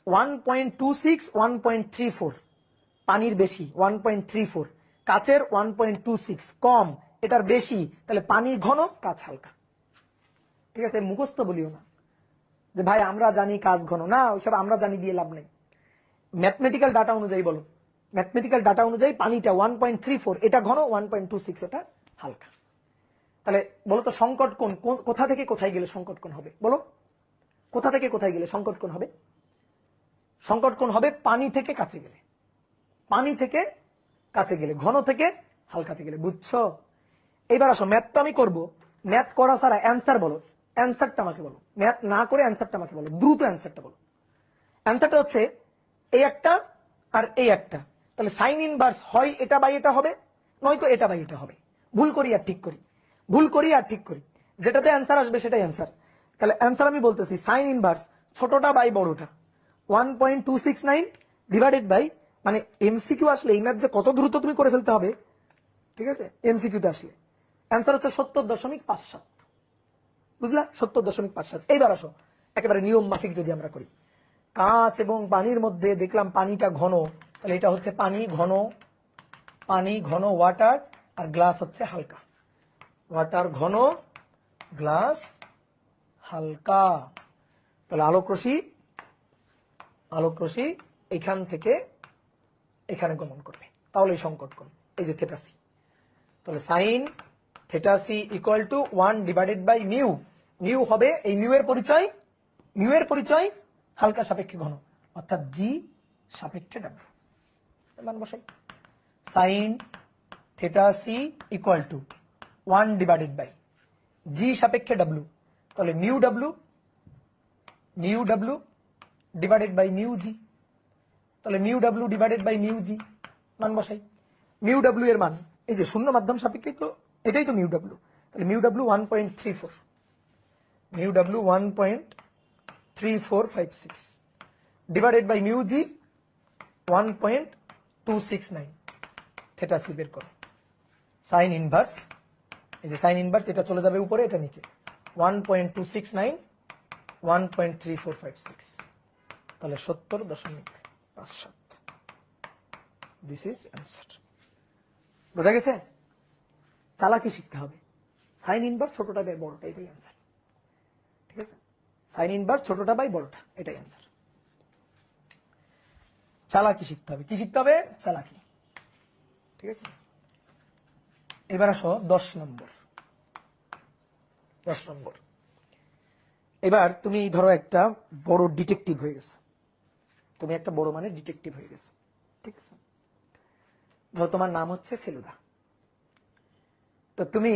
1.26, 1.34 পানির বেশি, 1.34, কাচের 1.26 কম, এটার বেশি, তাহলে পানি ঘন, কাঁচ হালকা। ঠিক আছে? মুখস্থ বলিও না যে ভাই আমরা জানি কাঁচ ঘন, না ওইসব আমরা জানি দিয়ে লাভ নেই। ম্যাথমেটিক্যাল ডাটা অনুযায়ী বলো, ম্যাথমেটিক্যাল ডাটা অনুযায়ী পানিটা 1.34 এটা ঘন, 1.26 এটা হালকা। তাহলে বলো তো সংকট কোণ কোথা থেকে কোথায় গেলে সংকট কোণ হবে? বলো, কোথা থেকে কোথায় গেলে সংকট কোণ হবে? সংকট কোণ হবে পানি থেকে কাছে গেলে, পানি থেকে কাছে গেলে, ঘন থেকে হালকাতে গেলে। বুঝছো? এবার আসো, ম্যাথ তো আমি করবো, ম্যাথ করা ছাড়া অ্যান্সার বলো, অ্যান্সারটা আমাকে বলো, ম্যাথ না করে অ্যান্সারটা আমাকে বলো, দ্রুত অ্যান্সারটা বলো। অ্যান্সারটা হচ্ছে এই একটা আর এই একটা, তাহলে সাইন ইনভার্স হয় এটা বাই এটা হবে, নয়তো এটা বাই এটা হবে। ভুল করি আর ঠিক করি, ভুল করি আর ঠিক করি, যেটাতে অ্যান্সার আসবে সেটাই অ্যান্সার। তাহলে অ্যান্সার আমি বলতেছি সাইন ইনভার্স ছোটটা বাই বড়টা, 1.269 ডিভাইডেড বাই, মানে এমসিকিউ আসলে এই ম্যাথ যে কত দ্রুত তুমি করে ফেলতে হবে, ঠিক আছে? এমসিকিউতে আসলে অ্যান্সার হচ্ছে 70.57। বুঝলা? 70.57। এইবার আসো একেবারে নিয়ম মাফিক যদি আমরা করি, কাঁচ এবং পানির মধ্যে দেখলাম পানিটা ঘন, তাহলে এটা হচ্ছে পানি ঘন ওয়াটার, আর গ্লাস হচ্ছে হালকা, ওয়াটার ঘন, গ্লাস হালকা। তাহলে আলোক রশ্মি এখান থেকে এখানে গমন করবে, তাহলে এই সংকট কোণ, এই যে থিটা সি। তাহলে sine theta C equal to 1 divided by mu. Mu হবে এই মিউ এর পরিচয় হালকা সাপেক্ষে ঘন, অর্থাৎ জি সাপেক্ষে ডাব্লিউ। মান বসাই, sine theta C equal to 1 divided by G সাপেক্ষে ডাব্লিউ, তাহলে mu W divided by mu G, তাহলে mu W divided by mu G. মান বসাই, মিউ ডাব্লিউ এর মান এই যে শূন্য মাধ্যম সাপেক্ষে, তো এটাই তো মিউ ডাব্লিউ, তাহলে mu W 1.34, mu W 1.3456 divided by mu G 1.269। Theta C বের করো, সাইন ইনভার্স, এই যে সাইন ইনভার্স, এটা চলে যাবে উপরে, এটা নিচে, 1.269 1.3456, তাহলে 70.57। This is answer. বোঝা গেছে? চালাকি শিখতে হবে। সাইন ইনভার্স ছোটটা বাই বড়টা, এটাই অ্যান্সার। ঠিক আছে, সাইন ইনভার্স ছোটটা বাই বড়টা, এটাই অ্যান্সার। চালাকি শিখতে হবে। কি শিখতে হবে? চালাকি। ঠিক আছে, এবার আসো 10 নম্বর। 10 নম্বর, এবার তুমি ধরো একটা বড় ডিটেকটিভ হয়ে গেছো। তুমি একটা বড় মানে ডিটেকটিভ হয়ে গেছো। ঠিক আছে, ধরো তোমার নাম হচ্ছে ফেলুদা। তো তুমি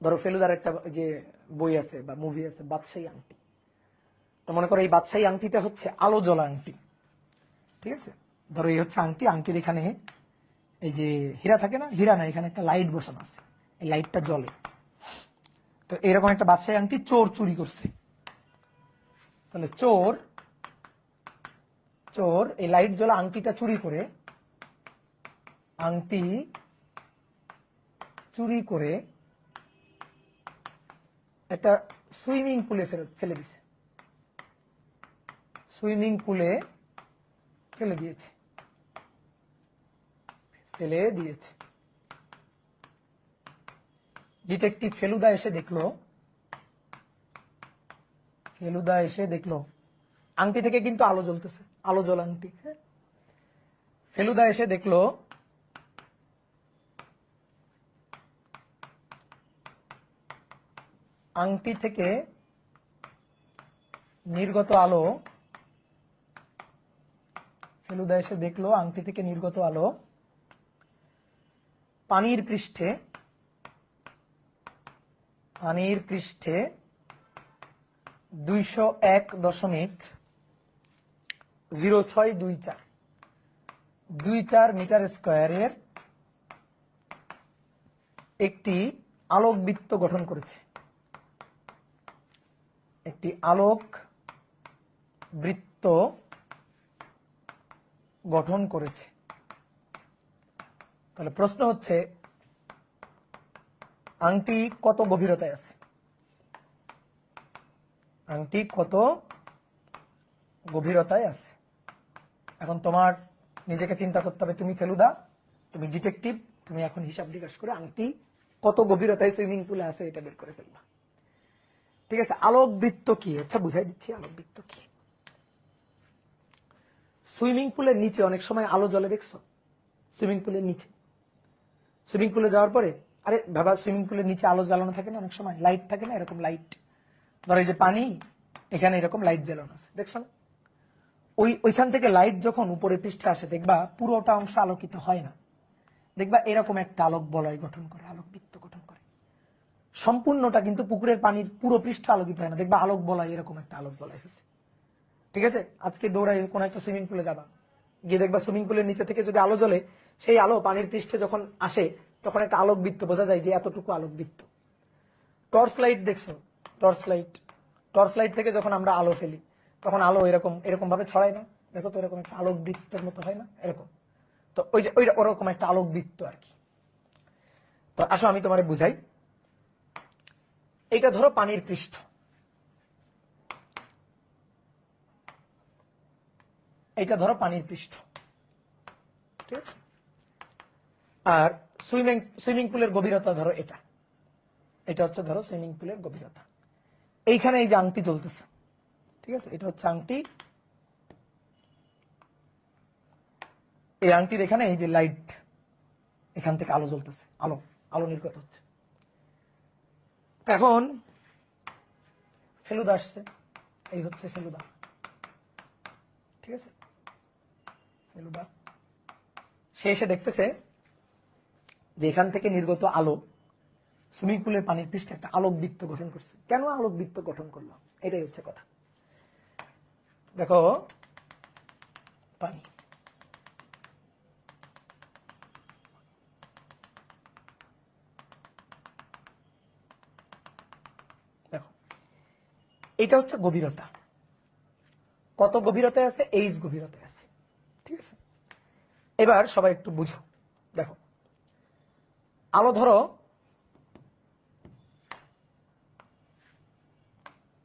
ধরো ফেলুদার একটা যে বই আছে বা মুভি আছে বাদশাহী আংটি। তো মনে করো এই বাদশাহী আংটিটা হচ্ছে আলো জ্বলা আংটি। ঠিক আছে, ধরো এই হচ্ছে আংটি, আংটির এখানে এই যে হীরা থাকে না, হীরা না, এখানে একটা লাইট বসানো আছে, এই লাইটটা জ্বলে। তো এরকম একটা বাদশাহী আংটি চোর চুরি করছে। তাহলে চোর চোর এই লাইট জ্বলা আংটিটা চুরি করে, আংটি চুরি করে একটা সুইমিং পুলে ফেলে দিছে। সুইমিং পুলে ফেলে দিয়েছে, ফেলে দিয়েছে। ডিটেকটিভ ফেলুদা এসে দেখলো, ফেলুদা এসে দেখলো আংটি থেকে কিন্তু আলো জ্বলতেছে, আলো জ্বলা আংটি। হ্যাঁ, ফেলুদা এসে দেখলো আংটি থেকে নির্গত আলো, ফেলুদা এসে দেখলো আংটি থেকে নির্গত আলো পানির পৃষ্ঠে 201.0624 মিটার স্কয়ারের একটি আলোক বৃত্ত গঠন করেছে। একটি আলোক বৃত্ত গঠন করেছে। তাহলে প্রশ্ন হচ্ছে আংটি কত গভীরতায় আছে? আংটি কত গভীরতায় আছে? এখন তোমার নিজেকে চিন্তা করতে হবে, তুমি ফেলুদা, তুমি ডিটেকটিভ, তুমি এখন হিসাব নিকাশ করে আংটি কত গভীরতায় সুইমিং পুলে আছে এটা বের করে ফেলবা। ঠিক আছে, আলোক বৃত্ত কি? আচ্ছা বুঝাই দিচ্ছি আলোক বৃত্ত কি। সুইমিং পুলের নিচে অনেক সময় আলো জ্বলে, দেখছো? সুইমিং পুলের নিচে, সুইমিং পুলে যাওয়ার পরে, আরে বাবা সুইমিং পুলের নিচে আলো জ্বালানো থাকে না, অনেক সময় লাইট থাকে না, এরকম লাইট, ধরো এই যে পানি, এখানে এরকম লাইট জ্বালানো আছে, দেখছো না? ওইখান থেকে লাইট যখন উপরে পৃষ্ঠে আসে দেখবা পুরোটা অংশ আলোকিত হয় না, দেখবা এরকম একটা আলোক বলয় গঠন করে, আলোক বৃত্ত গঠন করে। সম্পূর্ণটা কিন্তু পুকুরের পানির পুরো পৃষ্ঠ আলোকিত হয় না, দেখবা আলোক বলয়, এরকম একটা আলোক বলয় হয়েছে। ঠিক আছে, আজকে দৌড়াই কোন একটা সুইমিং পুলে যাবা, গিয়ে দেখবা সুইমিং পুলের নিচে থেকে যদি আলো জ্বলে, সেই আলো পানির পৃষ্ঠে যখন আসে তখন একটা আলোক বৃত্ত, বোঝা যায় যে এতটুকু আলোক বৃত্ত। টর্চ লাইট দেখছো? টর্চ লাইট থেকে যখন আমরা আলো ফেলি তখন আলো এরকম এরকম ভাবে ছড়ায় না, দেখো তো এরকম একটা আলোক বৃত্তের মতো হয় না, এরকম। তো ওইটা ওরকম একটা আলোক বৃত্ত আর কি। তো আসো আমি তোমারে বুঝাই। এটা ধরো পানির পৃষ্ঠ, এটা ধরো পানির পৃষ্ঠ, ঠিক আছে? আর সুইমিং পুলের গভীরতা ধরো এটা, এটা হচ্ছে ধরো সুইমিং পুলের গভীরতা। এইখানে এই যে আংটি জ্বলতেছে, ঠিক আছে, এটা হচ্ছে আংটি, এই আংটির এখানে এই যে লাইট, এখান থেকে আলো জ্বলতেছে, আলো আলো নির্গত হচ্ছে। এখন ফেলুদা আসছে, এই হচ্ছে ফেলুদা, ঠিক আছে, ফেলুদা সে এসে দেখতেছে যে এখান থেকে নির্গত আলো সুইমিং পুলের পানির পৃষ্ঠে একটা আলোক বৃত্ত গঠন করছে। কেন আলোক বৃত্ত গঠন করলো, এটাই হচ্ছে কথা। দেখো পানি, দেখো এটা হচ্ছে গভীরতা, কত গভীরতায় আছে? এইচ গভীরতায় আছে, ঠিক আছে? এবার সবাই একটু বুঝো, দেখো আলো ধরো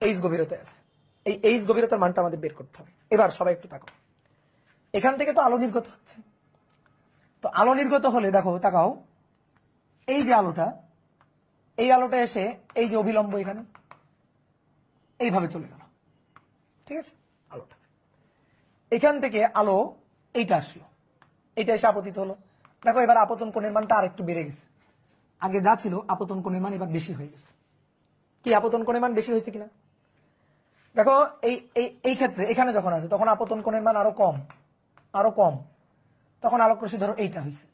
এইচ গভীরতায় আছে। এই এইচ গভীরতার মানটা আমাদের বের করতে হবে। এবার সবাই একটু তাকাও, এখান থেকে তো আলো নির্গত হচ্ছে। তো আলো নির্গত হলে দেখো, তাকাও, এই যে আলোটা, এই আলোটা এসে এই যে অভিলম্ব এখানে এইভাবে চলে গেল, ঠিক আছে? আলোটা এখান থেকে আলো এইটা আসলো, এইটা এসে আপতিত হলো। দেখো এবার আপতন কোণের মানটা আর একটু বেড়ে গেছে। আগে যা ছিল আপতন কোণের মান এবার বেশি হয়ে গেছে। কি আপতন কোণের মান বেশি হয়েছে কিনা দেখো। এই ক্ষেত্রে এখানে যখন আছে তখন আপতন কোণের মান আরো কম, তখন আলোক রশ্মি ধরো এইটা হয়েছে।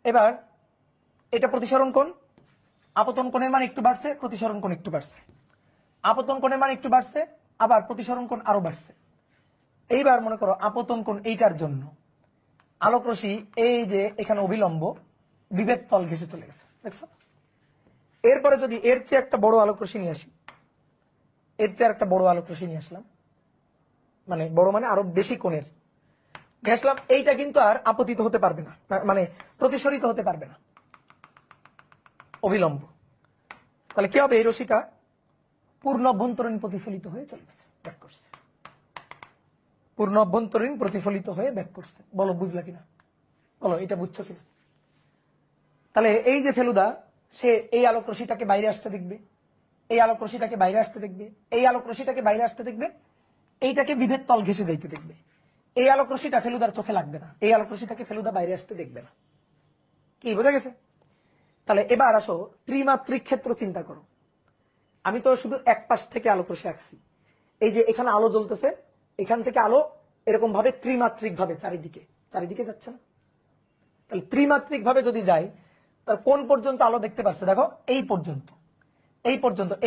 এবার এটা প্রতিসরণ কোণ, আপতন কোণের মান একটু বাড়ছে, প্রতিসরণ কোণ একটু বাড়ছে, আপতন কোণের মান একটু বাড়ছে, আবার প্রতিসরণ কোণ আরো বাড়ছে। এইবার মনে করো আপতন কোণ এইটার জন্য আলোক রশ্মি এই যে এখানে অভিলম্ব বিভেদ তল ঘেঁষে চলে গেছে, দেখছো? এরপরে যদি এর চেয়ে একটা বড় আলোক রশ্মি নিয়ে আসি, এর চেয়ে একটা বড় আলোক রশ্মি নিয়ে আসলাম, মানে বড় মানে আরো বেশি কোণের ঘেঁষলাম, এইটা কিন্তু আর আপতিত হতে পারবে না, মানে প্রতিসরিত হতে পারবে না, অভিলম্ব। তাহলে কি হবে? এই রশ্মিটা পূর্ণ অভ্যন্তরীণ প্রতিফলিত হয়ে চলে গেছে, ব্যাক করছে, পূর্ণ অভ্যন্তরীণ প্রতিফলিত হয়ে ব্যাক করছে। বলো বুঝলা কিনা, বলো এটা বুঝছো কিনা? তাহলে এই যে ফেলুদা, সে এই আলোক রশ্মিটাকে বাইরে আসতে দেখবে, এই আলোক রশ্মিটাকে বাইরে আসতে দেখবে, এই আলোক রশ্মিটাকে বাইরে আসতে দেখবে, এইটাকে বিভেদ তল ঘেঁষে যাইতে দেখবে। এই আলোক রশ্মিটা ফেলুদার চোখে লাগবে না, এই আলোক রশ্মিটাকে ফেলুদা বাইরে আসতে দেখবে না। কি বোঝা গেছে? তাহলে এবার আসো ত্রিমাত্রিক ক্ষেত্র চিন্তা করো। আমি তো শুধু এক পাশ থেকে আলোক রশ্মি আঁকছি, এই যে এখানে আলো জ্বলতেছে, এখান থেকে আলো এরকম ভাবে ত্রিমাত্রিক ভাবে চারিদিকে যাচ্ছে না? তাহলে ত্রিমাত্রিক ভাবে যদি যাই, তার কোন পর্যন্ত আলো দেখতে পাচ্ছে? দেখো এই পর্যন্ত,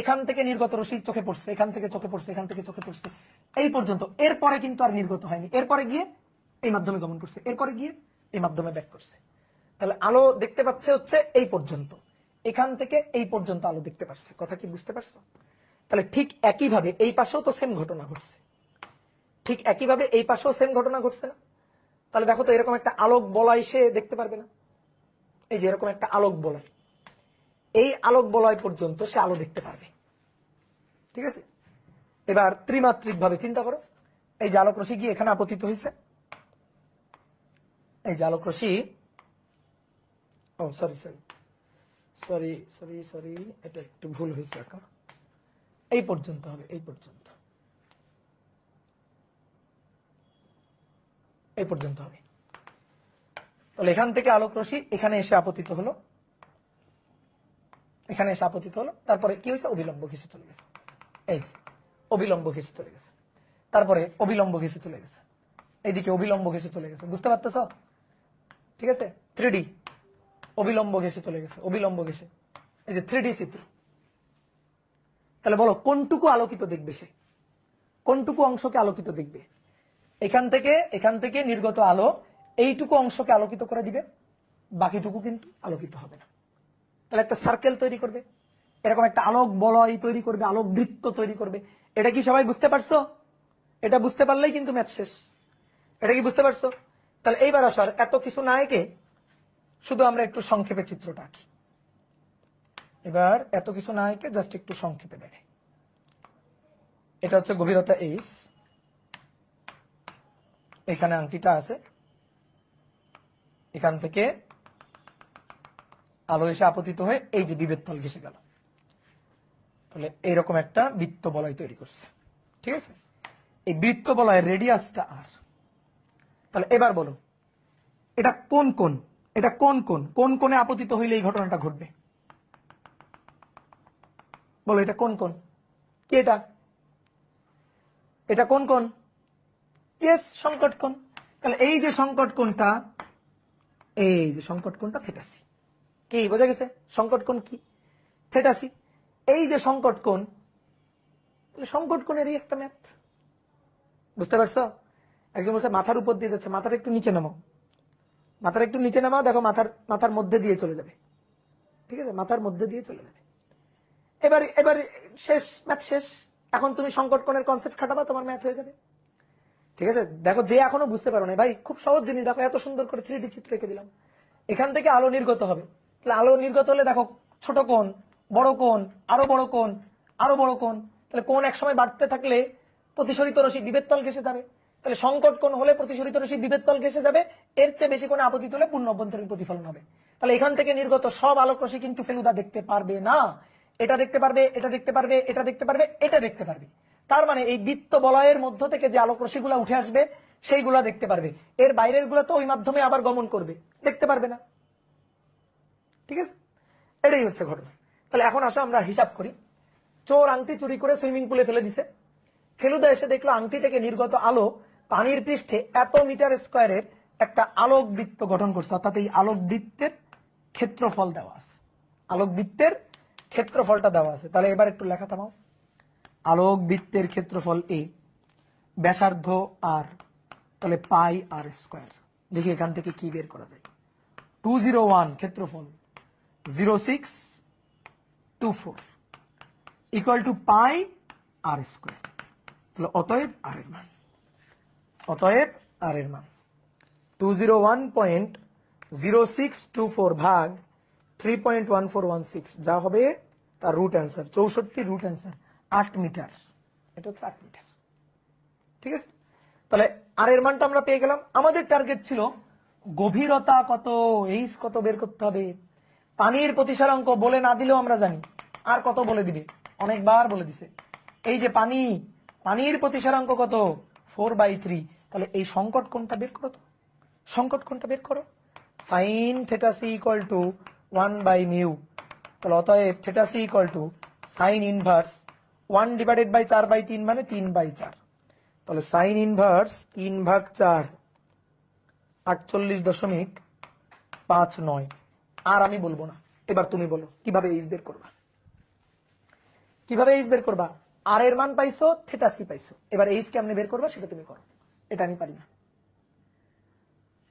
এখান থেকে নির্গত রশ্মি চোখে পড়ছে, এখান থেকে চোখে পড়ছে, এখান থেকে চোখে পড়ছে, এই পর্যন্ত। এরপরে কিন্তু আর নির্গত হয়নি, এরপরে গিয়ে এই মাধ্যমে গমন করছে, এরপরে গিয়ে এই মাধ্যমে ব্যাক করছে। তাহলে আলো দেখতে পাচ্ছে হচ্ছে এই পর্যন্ত, এখান থেকে এই পর্যন্ত আলো দেখতে পাচ্ছে। কথা কি বুঝতে পারছো? তাহলে ঠিক একইভাবে এই পাশেও তো সেম ঘটনা ঘটছে, ঠিক একইভাবে এই পাশেও সেম ঘটনা ঘটছে না? তাহলে দেখো তো, এরকম একটা আলোক বলয় সে দেখতে পারবে না? এই যে এরকম একটা আলোক বলয়, এই আলোক বলয় পর্যন্ত সে আলো দেখতে পারবে, ঠিক আছে? এবার ত্রিমাত্রিক ভাবে চিন্তা করো, এই যে আলোক রশ্মি গিয়ে এখানে আপতিত হয়েছে, এই যে আলোক রশ্মি, ও সরি, এটা একটু ভুল হয়েছে, এখন এই পর্যন্ত হবে, এই পর্যন্ত হবে। তাহলে এখান থেকে আলোক রশ্মি এখানে এসে আপতিত হলো, তারপরে কি হয়েছে? অবিলম্ব ঘেঁষে চলে গেছে, এই যে অবিলম্ব ঘেঁষে চলে গেছে, তারপরে অবিলম্ব ঘেঁষে চলে গেছে, এইদিকে অবিলম্ব ঘেঁষে চলে গেছে। বুঝতে পারতেছ? ঠিক আছে, 3D অবিলম্ব ঘেঁষে চলে গেছে, অবিলম্ব ঘেঁষে, এই যে 3D চিত্র। তাহলে বলো কোনটুকু আলোকিত দেখবে সে, কোনটুকু অংশকে আলোকিত দেখবে? এখান থেকে নির্গত আলো এইটুকু অংশকে আলোকিত করে দিবে, বাকিটুকু কিন্তু আলোকিত হবে না। তাহলে একটা সার্কেল তৈরি করবে, এরকম একটা আলোক বলয় তৈরি করবে, আলোক বৃত্ত তৈরি করবে। এটা কি সবাই বুঝতে পারছো? এটা বুঝতে পারলেই কিন্তু ম্যাথ শেষ। এটা কি বুঝতে পারছো? তাহলে এইবার আসার এত কিছু না এঁকে শুধু আমরা একটু সংক্ষেপে চিত্রটা আঁকি। এবার এত কিছু না এঁকে জাস্ট একটু সংক্ষেপে দেখে। এটা হচ্ছে গভীরতা এইচ, এখানে আংটিটা আছে, এখান থেকে আলো এসে আপতিত হয়ে এই যে বিভেদ তল ঘেঁষে গেল। তাহলে এইরকম একটা বৃত্ত বলয় তৈরি করছে, ঠিক আছে? এই বৃত্ত বলয়ের রেডিয়াসটা আর। তাহলে এবার বলো, এটা কোন কোণে আপতিত হইলে এই ঘটনাটা ঘটবে? বলো এটা কোন কোণ? কি এটা কোন কোণ? ইয়েস, সংকট কোণ। তাহলে এই যে সংকট কোণটা, থেটাসি। কি বোঝা গেছে? সংকট কোণ কি? থেটাসি। এই যে সংকট কোণ, তাহলে সংকট কোণেরই একটা ম্যাথ। বুঝতে পারছো? একজন বলছে মাথার উপর দিয়ে যাচ্ছে, মাথাটা একটু নিচে নামাও, দেখো মাথার মধ্যে দিয়ে চলে যাবে, ঠিক আছে? মাথার মধ্যে দিয়ে চলে যাবে। এবার শেষ, ম্যাথ শেষ। এখন তুমি সংকট কোণের কনসেপ্ট খাটাবা, তোমার ম্যাথ হয়ে যাবে, ঠিক আছে? দেখো, যে এখনো বুঝতে পারো না ভাই, খুব সহজ জিনিস, দেখো এত সুন্দর করে 3D চিত্র এঁকে দিলাম। এখান থেকে আলো নির্গত হবে, তাহলে আলো নির্গত হলে দেখো ছোট কোণ, বড় কোণ, আরো বড় কোণ, আরো বড় কোণ, তাহলে কোণ একসময় বাড়তে থাকলে প্রতিসরিত রশ্মি বিভেদ তল ঘেঁষে যাবে। তাহলে সংকট কোণ হলে প্রতিসরিত রশ্মি বিভেদ তল ঘেঁষে যাবে, এর চেয়ে বেশি কোণে আপতিত হলে পূর্ণ অভ্যন্তরীণ প্রতিফলন হবে। তাহলে এখান থেকে নির্গত সব আলোক রশ্মি কিন্তু ফেলুদা দেখতে পারবে না। এটা দেখতে পারবে, এটা দেখতে পারবে, এটা দেখতে পারবে, এটা দেখতে পারবে। তার মানে এই বৃত্ত বলয়ের মধ্য থেকে যে আলোক রশ্মিগুলো উঠে আসবে সেইগুলা দেখতে পারবে, এর বাইরের গুলা তো ওই মাধ্যমে আবার গমন করবে, দেখতে পারবে না। ঠিক আছে, এটাই হচ্ছে ঘটনা। তাহলে এখন আসো আমরা হিসাব করি। চোর আংটি চুরি করে সুইমিং পুলে ফেলে দিছে, ফেলুদা এসে দেখলো আংটি থেকে নির্গত আলো পানির পৃষ্ঠে এত মিটার স্কয়ারের একটা আলোক বৃত্ত গঠন করছে, অর্থাৎ এই আলোক বৃত্তের ক্ষেত্রফল দেওয়া আছে, আলোক বৃত্তের ক্ষেত্রফলটা দেওয়া আছে। তাহলে এবার একটু লেখা থামাও। আলোক বৃত্তের ক্ষেত্রফল এ, ব্যাসার্ধ আর, তাহলে পাই আর স্কয়ার। দেখি এখান থেকে কি বের করা যায়। 201 ক্ষেত্রফল 0624 equal to pi R square. তাহলে অতএব আর এর মান, অতএব আর এর মান 201.0624 ভাগ 3.1416, যা হবে তার root answer 64 root answer 8 metre. এটা হচ্ছে 8 মিটার। ঠিক আছে, তাহলে আর এর মানটা আমরা পেয়ে গেলাম। আমাদের টার্গেট ছিল গভীরতা কত, এইচ কত বের করতে হবে। পানির প্রতিসারাঙ্ক বলে না দিলেও আমরা জানি, আর কত বলে দিবে, অনেকবার বলে দিছে। এই যে পানি, পানির প্রতিসারাঙ্ক কত, 4/3। তাহলে এই সংকট কোণটা বের করো তো, সংকট কোণটা বের করো। Sine theta C equal to 1/μ। তাহলে অতএব theta C equal to sine inverse 1 divided by 4/3 মানে 3/4। তাহলে সাইন ইনভার্স 3/4 48.59। আর আমি বলবো না, এবার তুমি বলো কিভাবে এইচ বের করবা, কিভাবে এইচ বের করবা। আর এর মান পাইছো, থেটা সি পাইছো, এবার এইচ কেমনে বের করবা সেটা তুমি করো, এটা আমি পারি না।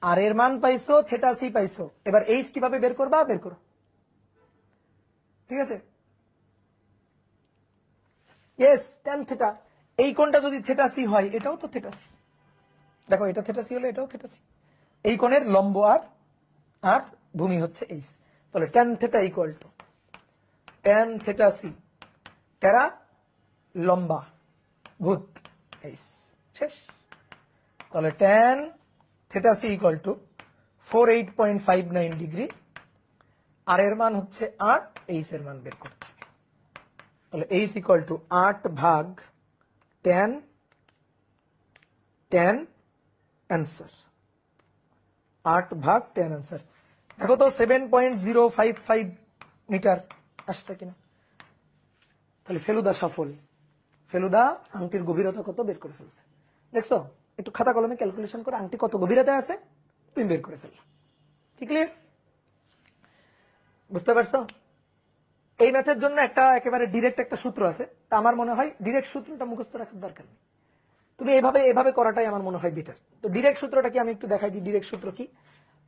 আর এর মান পাইছো, থেটা সি পাইছো, এবার এইচ কিভাবে বের করবা বের করো। ঠিক আছে, ইয়েস tan থিটা। এই কোণটা যদি থেটা সি হয়, এটাও তো থেটা সি। দেখো এটা থেটা সি হলে এটাও থেটা সি। এই কোণের লম্ব আর, আর ভূমি হচ্ছে এইচ। তাহলে tan theta equal to tan theta C, টেরা লম্বা ভূত এইচ, শেষ। তাহলে tan theta C equal to 48.59 degree. আর এর মান হচ্ছে 8, এইচ এর মান বের করতে হবে। তাহলে এইচ ইকুয়াল টু 8 ভাগ tan, tan অ্যান্সার 8 ভাগ tan অ্যান্সার। দেখো তো 7.055 মিটার আসছে কিনা। তাহলে ফেলুদা সফল, ফেলুদা আংটির গভীরতা কত বের করে ফেলছে। দেখছো, একটু খাতা কলমে ক্যালকুলেশন করে আংটি কত গভীরতায় আছে তুমি বের করে ফেললা। ঠিক ক্লিয়ার, বুঝতে পারছো। এই ম্যাথের জন্য একটা একেবারে ডিরেক্ট একটা সূত্র আছে, তা আমার মনে হয় ডিরেক্ট সূত্রটা মুখস্থ রাখার দরকার নেই, তুমি এভাবে এভাবে করাটাই আমার মনে হয় বেটার। তো ডিরেক্ট সূত্রটা কি আমি একটু দেখাই দিই। ডিরেক্ট সূত্র কি,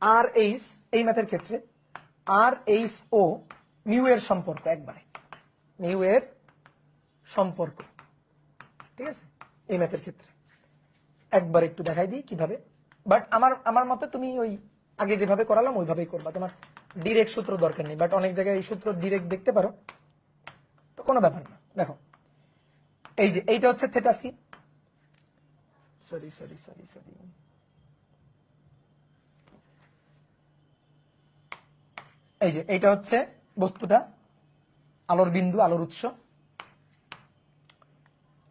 আর এইচ, এই ম্যাথের ক্ষেত্রে আর এইচ ও মিউ এর সম্পর্ক, একবারে মিউ এর সম্পর্ক। ঠিক আছে, এই ম্যাথের ক্ষেত্রে একবার একটু দেখাই দিই কিভাবে। বাট আমার মতে তুমি ওই আগে যেভাবে করালাম ওইভাবেই করবা, তোমার ডিরেক্ট সূত্র দরকার নেই। বাট অনেক জায়গায় এই সূত্র ডিরেক্ট দেখতে পারো, তো কোনো ব্যাপার না। দেখো এই যে এইটা হচ্ছে theta C, sorry sorry sorry sorry, এই যে এইটা হচ্ছে বস্তুটা, আলোর বিন্দু, আলোর উৎস,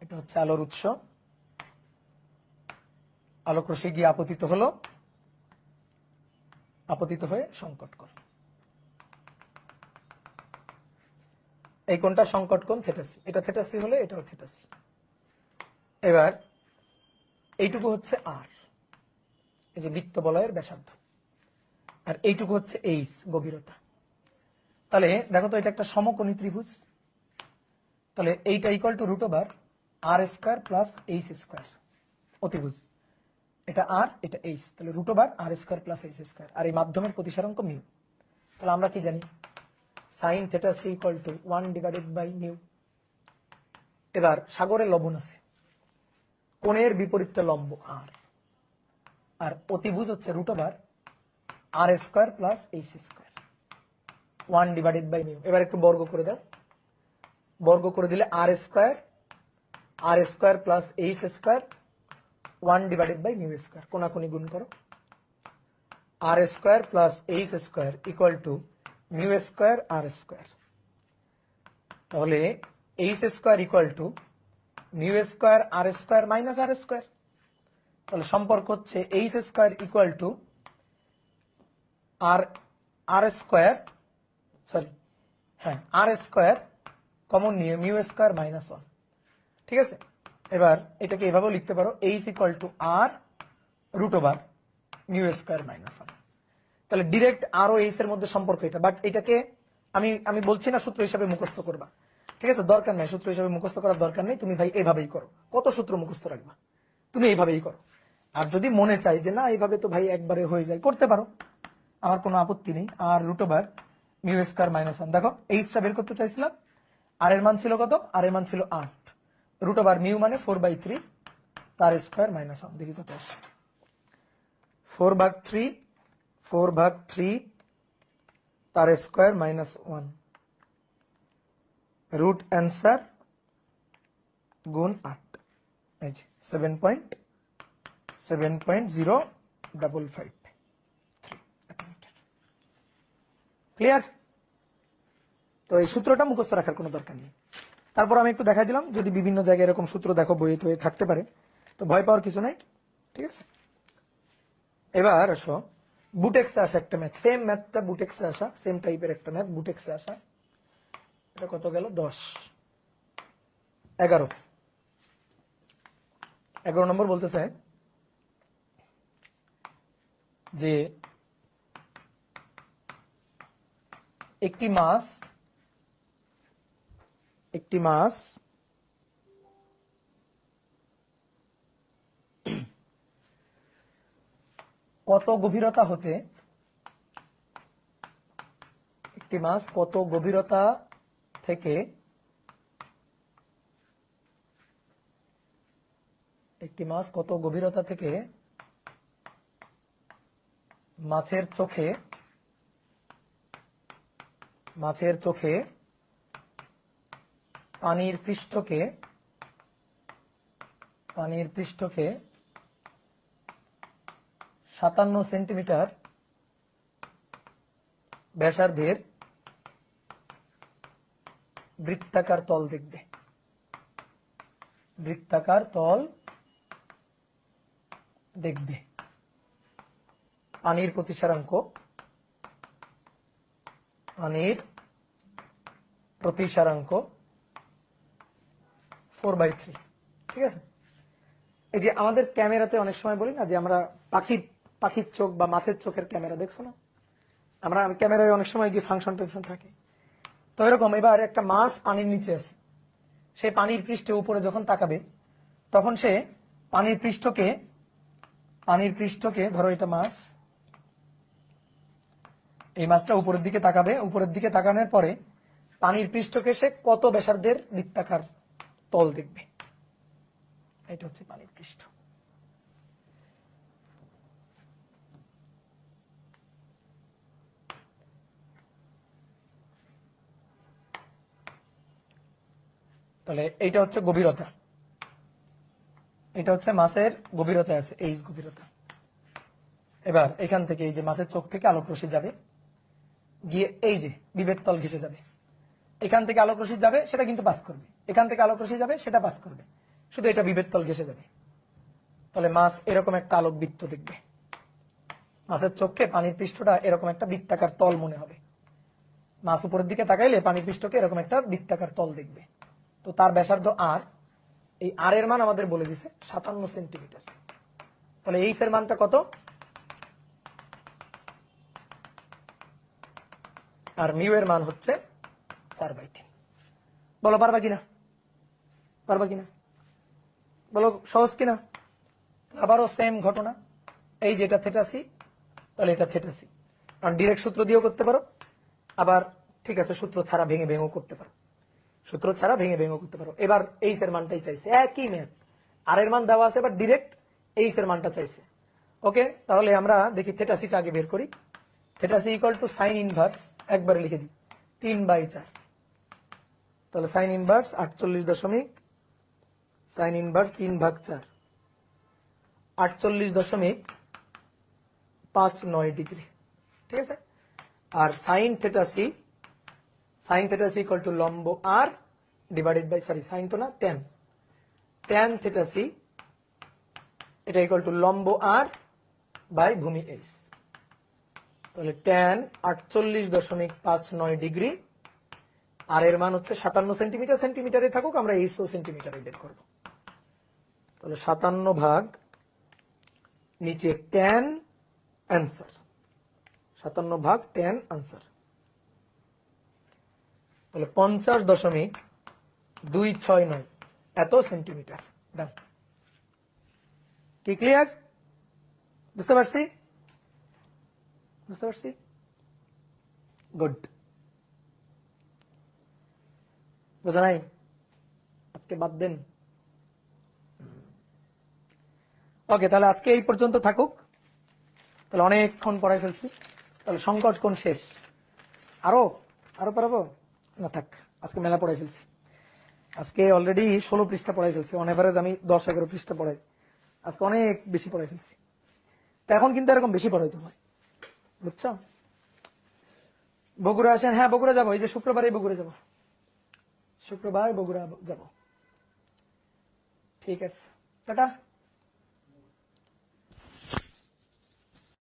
এটা হচ্ছে আলোর উৎস। আলোক রশ্মি গিয়ে আপতিত হলো, আপতিত হয়ে সংকট কোণ। এই কোণটা সংকট কোণ থেটা সি, এটা থেটা সি হলে এটাও থেটা সি। এবার এইটুকু হচ্ছে আর, এই যে বৃত্ত বলয়ের ব্যাসার্ধ, আর এইটুকু হচ্ছে এইচ গভীরতা। তাহলে দেখো তো এটা একটা সমকোণী ত্রিভুজ, তাহলে এইটা equal to root over R square plus H square, অতিভুজ। এটা আর, এটা এইচ, তাহলে root over R square plus H square. আর এই মাধ্যমের প্রতিসারাঙ্ক মিউ। তাহলে আমরা কি জানি, sine theta C equal to 1 divided by mu. এবার সাগরে লবণ আছে, কোণের বিপরীতটা লম্ব আর, আর অতিভুজ হচ্ছে root over R square plus H square 1 divided by mu. এবার একটু বর্গ করে দাও, বর্গ করে দিলে R square R square plus H square 1/μ²। কোনাকুনি গুণ করো। R square plus H square equal to μ² R square. তাহলে H square equal to μ² R square minus R square. তাহলে সম্পর্ক হচ্ছে H square equal to R square, sorry হ্যাঁ R square common নিয়ে μ² minus 1। ঠিক আছে, এবার এটাকে এভাবেও লিখতে পারো, H equal to R √μ² minus 1। তাহলে ডিরেক্ট আর ও এইচ এর মধ্যে সম্পর্ক এটা, বাট এটাকে আমি বলছি না সূত্র হিসাবে মুখস্থ করবা, ঠিক আছে, দরকার নাই, সূত্র হিসাবে মুখস্থ করার দরকার নেই। তুমি ভাই এভাবেই করো, কত সূত্র মুখস্থ রাখবা, তুমি এইভাবেই করো। আর যদি মনে চাই যে না এইভাবে তো ভাই একবারে হয়ে যায়, করতে পারো, আমার কোনো আপত্তি নেই। আর √μ² মাইনাস 1, দেখো এইচটা বের করতে চাইছিলাম, আর এর মান ছিল কত, আর এর মান ছিল 8, √μ মানে 4/3 তার স্কোয়ার মাইনাস 1। দেখি কত আসে, 4/3 তার স্কোয়ার মাইনাস 1, রুট অ্যান্সার গুণ 8, এই যে 7.055। ক্লিয়ার? তো এই সূত্রটা মুখস্থ রাখার কোনো দরকার নেই। তারপর আমি একটু দেখাই দিলাম, যদি বিভিন্ন জায়গায় এরকম সূত্র দেখো বইয়ে তো থাকতে পারে, তো ভয় পাওয়ার কিছু নাই। ঠিক আছে, এবার আসো বুটেক্সে আসা একটা ম্যাথ, সেম ম্যাথটা বুটেক্সে আসা, সেম টাইপের একটা ম্যাথ বুটেক্সে আসা। এটা কত গেল, 10, 11 নম্বর বলতেছে যে একটি মাছ কত গভীরতা হতে, একটি মাছ কত গভীরতা থেকে মাছের চোখে পানির পৃষ্ঠকে 57 সেন্টিমিটার ব্যাসার্ধের বৃত্তাকার তল দেখবে। পানির প্রতিসারাঙ্ক 4/3। ঠিক আছে, এই যে আমাদের ক্যামেরাতে অনেক সময় বলি না যে আমরা পাখির চোখ বা মাছের চোখের ক্যামেরা দেখছো না, আমরা ক্যামেরায় অনেক সময় যে ফাংশন থাকে, তো এরকম এবার একটা মাছ পানির নিচে আছে, সে পানির পৃষ্ঠে উপরে যখন তাকাবে তখন সে পানির পৃষ্ঠকে ধরো এটা মাছ, এই মাছটা উপরের দিকে তাকাবে, উপরের দিকে তাকানোর পরে পানির পৃষ্ঠকে সে কত ব্যাসার্ধের বৃত্তাকার তল দেখবে, এটা হচ্ছে পানির পৃষ্ঠ। তাহলে এইটা হচ্ছে গভীরতা, এটা হচ্ছে মাছের গভীরতা আছে, এইচ গভীরতা। এবার এখান থেকে এই যে মাছের চোখ থেকে আলোক রশ্মি যাবে, গিয়ে এই যে বিবেক তল ঘেঁষে যাবে, এখান থেকে আলোক রশ্মি যাবে সেটা কিন্তু পাস করবে, এখান থেকে আলোক রশ্মি যাবে সেটা পাস করবে, শুধু এটা বিবেক তল ঘেঁষে যাবে। তাহলে মাছ এরকম একটা আলোক বৃত্ত দেখবে, মাছের চোখে পানির পৃষ্ঠটা এরকম একটা বৃত্তাকার তল মনে হবে, মাছ উপরের দিকে তাকাইলে পানির পৃষ্ঠকে এরকম একটা বৃত্তাকার তল দেখবে। তো তার ব্যাসার্ধ আর, এই আর এর মান আমাদের বলে দিছে 57 সেন্টিমিটার। তাহলে এইচ এর মানটা কত, আর মিউ এর মান হচ্ছে 4/3। বলো পারবা কিনা, বলো সহজ কিনা? আবারও সেম ঘটনা, এই যেটা থেটাসি, তাহলে এটা থেটাসি, কারণ ডিরেক্ট সূত্র দিয়েও করতে পারো, আবার ঠিক আছে সূত্র ছাড়া ভেঙে করতে পারো, এবার এইচ এর মানটাই চাইছে, একই ম্যাথ, আর এর মান দেওয়া আছে, এবার ডিরেক্ট এইচ এর মানটা চাইছে। ওকে, তাহলে আমরা দেখি থেটাসিটা আগে বের করি। Theta C equal to sine inverse, একবারে লিখে দিই 3/4। তাহলে sine inverse 48.7 sine inverse 3/4 48.59 degree, ঠিক আছে। আর sine theta C equal to লম্ব R divided by, sorry sine তো না, ট্যান থেটা সি, এটা ইকুয়াল টু লম্ব আর বাই ভূমি এইচ। তাহলে ট্যান 48.59 ডিগ্রি, আর এর মান হচ্ছে 57 সেন্টিমিটার, সেন্টিমিটারে থাকুক, আমরা এইচও সেন্টিমিটারে বের করবো। তাহলে 57 ভাগ নিচে ট্যান অ্যান্সার, 57 ভাগ ট্যান আনসার। তাহলে 50.269 এত সেন্টিমিটার। ডান, কি ক্লিয়ার? বুঝতে পারছি? গুড। বোঝা নাই? আজকে বাদ দেন। ওকে, তাহলে আজকে এই পর্যন্ত থাকুক। তাহলে অনেকক্ষণ পড়াই ফেলছি। তাহলে সংকট কোণ শেষ। আরো পড়াবো না? থাক, আজকে মেলা পড়াই ফেলছি। আজকে অলরেডি 16 পৃষ্ঠা পড়াই ফেলছি। অন এভারেজ আমি 10-11 পৃষ্ঠা পড়াই। আজকে অনেক বেশি পড়াই ফেলছি। তো এখন কিন্তু এরকম বেশি পড়াইতে হয়, বুঝছো? বগুড়া আসেন? হ্যাঁ, বগুড়া যাবো। এই যে শুক্রবারে বগুড়া যাবো, শুক্রবার বগুড়া যাবো। ঠিক আছে, টাটা।